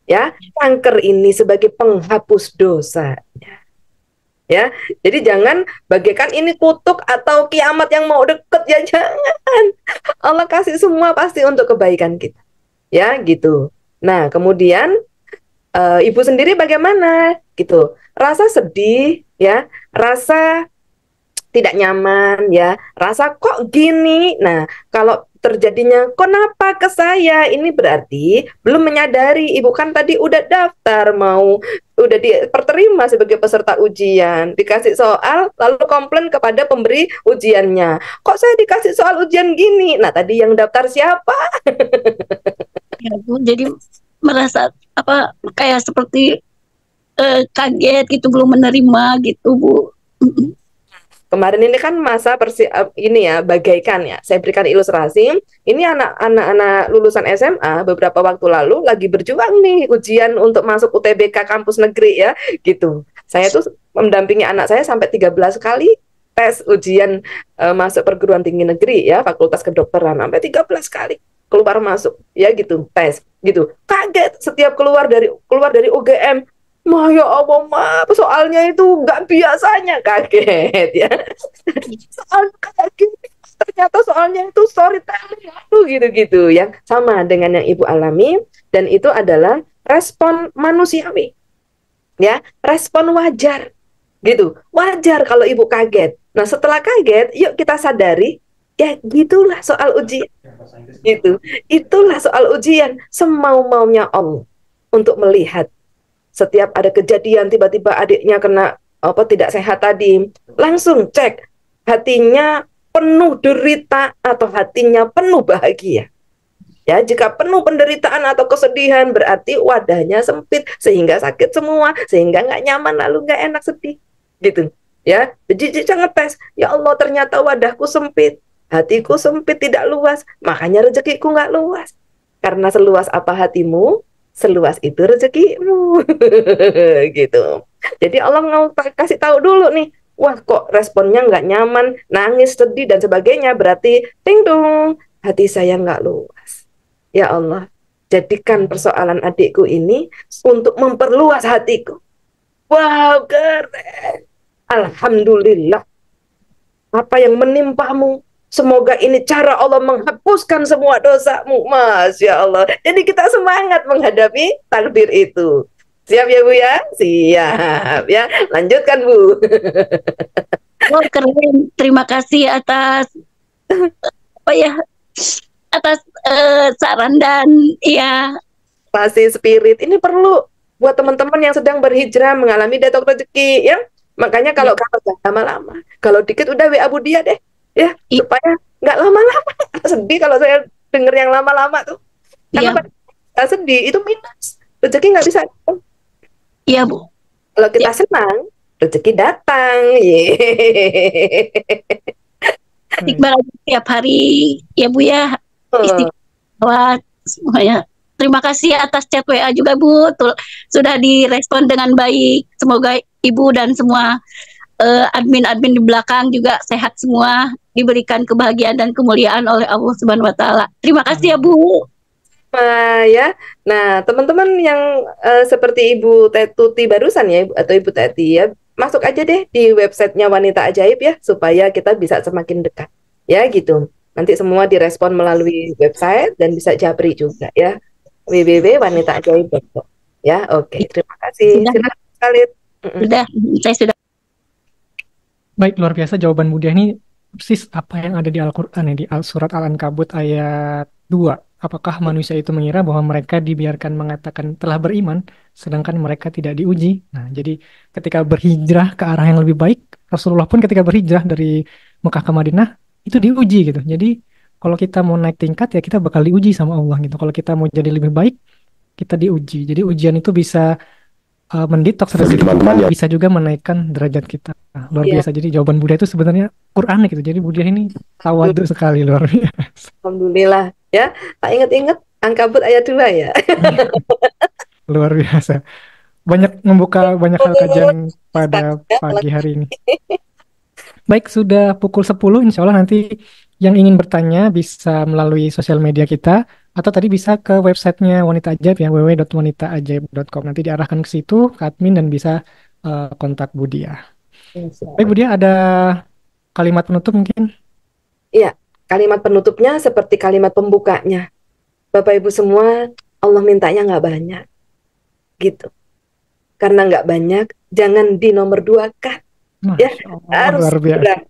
ya kanker ini sebagai penghapus dosanya. Ya. Jadi jangan bagaikan ini kutuk atau kiamat yang mau deket, ya jangan. Allah kasih semua pasti untuk kebaikan kita. Ya, gitu. Nah, kemudian ibu sendiri bagaimana? Gitu. Rasa sedih ya, rasa tidak nyaman ya, rasa kok gini. Nah, kalau terjadinya kenapa ke saya, ini berarti belum menyadari. Ibu kan tadi udah daftar, udah diterima sebagai peserta ujian, dikasih soal lalu komplain kepada pemberi ujiannya, kok saya dikasih soal ujian gini. Nah, tadi yang daftar siapa? Ya, Bu. Jadi merasa apa kayak seperti kaget gitu, belum menerima gitu, Bu. Kemarin ini kan masa ini ya, bagaikan ya. Saya berikan ilustrasi. Ini anak-anak lulusan SMA beberapa waktu lalu lagi berjuang nih ujian untuk masuk UTBK kampus negeri ya, gitu. Saya tuh mendampingi anak saya sampai 13 kali tes ujian masuk perguruan tinggi negeri ya, Fakultas Kedokteran sampai 13 kali keluar masuk ya gitu, tes gitu. Kaget setiap keluar dari UGM. Ma ya Allah, ma, soalnya itu nggak biasanya, kaget ya. Soal kayak gini, ternyata soalnya itu storytelling, aduh gitu-gitu yang sama dengan yang Ibu alami, dan itu adalah respon manusiawi, ya, respon wajar, gitu. Wajar kalau Ibu kaget. Nah, setelah kaget, yuk kita sadari, ya gitulah soal ujian, gitu. Itulah soal ujian, semau-maunya Allah untuk melihat. Setiap ada kejadian tiba-tiba adiknya kena apa tidak sehat tadi, langsung cek hatinya penuh derita atau hatinya penuh bahagia. Ya, jika penuh penderitaan atau kesedihan berarti wadahnya sempit sehingga sakit semua, sehingga nggak nyaman lalu nggak enak, sedih, gitu. Ya, jadi jangan tes. Ya Allah, ternyata wadahku sempit, hatiku sempit, tidak luas, makanya rezekiku nggak luas. Karena seluas apa hatimu, seluas itu rezekimu. Gitu. Jadi Allah mau kasih tahu dulu nih, wah kok responnya nggak nyaman, nangis, sedih dan sebagainya, berarti ting dong, hati saya nggak luas. Ya Allah, jadikan persoalan adikku ini untuk memperluas hatiku. Wow, keren. Alhamdulillah. Apa yang menimpamu, semoga ini cara Allah menghapuskan semua dosamu. Masya Allah. Jadi kita semangat menghadapi takdir itu. Siap ya Bu ya? Siap ya. Lanjutkan Bu. Oh, keren. Terima kasih atas apa ya? Atas saran dan ya. Pasti spirit ini perlu buat teman-teman yang sedang berhijrah mengalami detok rezeki ya. Makanya kalau jangan lama-lama, kalau dikit udah WA Bu dia deh ya, supaya nggak lama-lama. Sedih kalau saya denger yang lama-lama tuh, karena sedih itu minus, rezeki nggak bisa. Iya Bu. Kalau kita senang, rezeki datang. Iqbal tiap hari ya Bu ya, istiqomah semuanya. Terima kasih atas chat WA juga Bu, sudah direspon dengan baik. Semoga Ibu dan semua admin-admin di belakang juga sehat semua, diberikan kebahagiaan dan kemuliaan oleh Allah Subhanahu wa taala. Terima kasih ya Bu. Ya. Nah, teman-teman yang seperti Ibu Tuti barusan ya, atau Ibu Teti ya, masuk aja deh di websitenya Wanita Ajaib ya, supaya kita bisa semakin dekat. Ya gitu. Nanti semua direspon melalui website dan bisa japri juga ya. www.wanitaajaib.com. Ya, oke. Terima kasih. Silakan Khalid. Sudah, saya sudah. Baik, luar biasa jawaban Bu Dia ini persis apa yang ada di Al-Quran ya, di surat Al-Ankabut ayat 2. Apakah manusia itu mengira bahwa mereka dibiarkan mengatakan telah beriman, sedangkan mereka tidak diuji? Nah, jadi ketika berhijrah ke arah yang lebih baik, Rasulullah pun ketika berhijrah dari Mekah ke Madinah, itu diuji gitu. Jadi, kalau kita mau naik tingkat, ya kita bakal diuji sama Allah gitu. Kalau kita mau jadi lebih baik, kita diuji. Jadi, ujian itu bisa mendetoks rezeki kita, bisa juga menaikkan derajat kita. Nah, luar biasa. Jadi jawaban Budia itu sebenarnya Quran gitu. Jadi Budia ini tawadhu sekali, luar biasa. Alhamdulillah ya. Tak ingat-ingat Ankabut ayat 2 ya. Luar biasa. Banyak membuka banyak hal kajian pada pagi hari ini. Baik, sudah pukul 10, insya Allah nanti yang ingin bertanya bisa melalui sosial media kita, atau tadi bisa ke websitenya Wanita Ajaib ya, www.wanitaajaib.com. Nanti diarahkan ke situ, ke admin, dan bisa kontak Budia. Baik Budia, ada kalimat penutup mungkin? Iya, kalimat penutupnya seperti kalimat pembukanya. Bapak Ibu semua, Allah mintanya nggak banyak. Gitu. Karena nggak banyak, jangan di nomor 2 kan. Ya, harus sudah.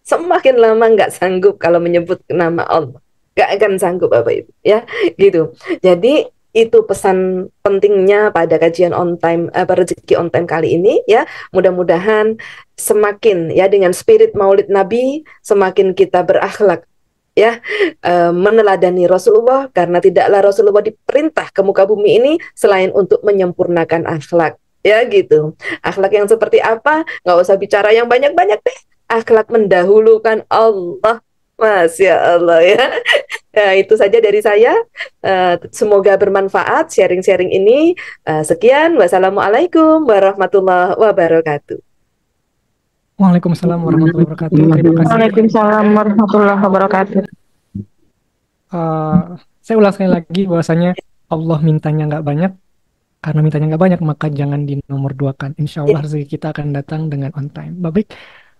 Semakin lama nggak sanggup kalau menyebut nama Allah, nggak akan sanggup Bapak Ibu ya, gitu. Jadi itu pesan pentingnya pada kajian on time, rezeki on time kali ini ya. Mudah-mudahan semakin ya dengan spirit Maulid Nabi, semakin kita berakhlak ya, meneladani Rasulullah, karena tidaklah Rasulullah diperintah ke muka bumi ini selain untuk menyempurnakan akhlak. Ya gitu. Akhlak yang seperti apa? Nggak usah bicara yang banyak-banyak deh. Akhlak mendahulukan Allah. Masya Allah ya. Ya, itu saja dari saya. Semoga bermanfaat sharing-sharing ini. Sekian. Wassalamualaikum warahmatullahi wabarakatuh. Waalaikumsalam warahmatullahi wabarakatuh. Terima kasih. Waalaikumsalam warahmatullahi wabarakatuh. Saya ulang sekali lagi bahwasanya Allah mintanya nggak banyak, karena mintanya nggak banyak maka jangan dinomorduakan. Insya Allah rezeki kita akan datang dengan on time. Baik,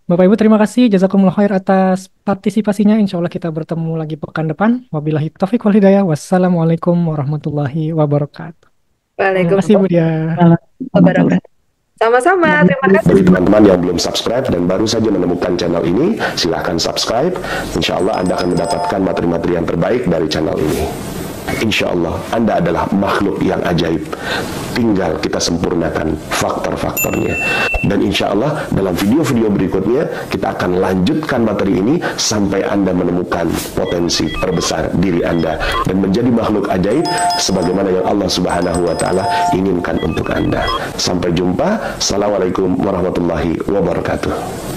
Bapak Ibu terima kasih. Jazakumullah khair atas partisipasinya. Insya Allah kita bertemu lagi pekan depan. Wabillahi taufiq wal hidayah. Wassalamualaikum warahmatullahi wabarakatuh. Terima kasih Bu Dia. Wabarakatuh. Sama-sama, terima kasih. Bagi teman-teman yang belum subscribe dan baru saja menemukan channel ini, silahkan subscribe. Insya Allah Anda akan mendapatkan materi-materi yang terbaik dari channel ini. Insya Allah Anda adalah makhluk yang ajaib. Tinggal kita sempurnakan faktor-faktornya. Dan insya Allah dalam video-video berikutnya kita akan lanjutkan materi ini sampai Anda menemukan potensi terbesar diri Anda dan menjadi makhluk ajaib sebagaimana yang Allah Subhanahu wa Ta'ala inginkan untuk Anda. Sampai jumpa. Assalamualaikum warahmatullahi wabarakatuh.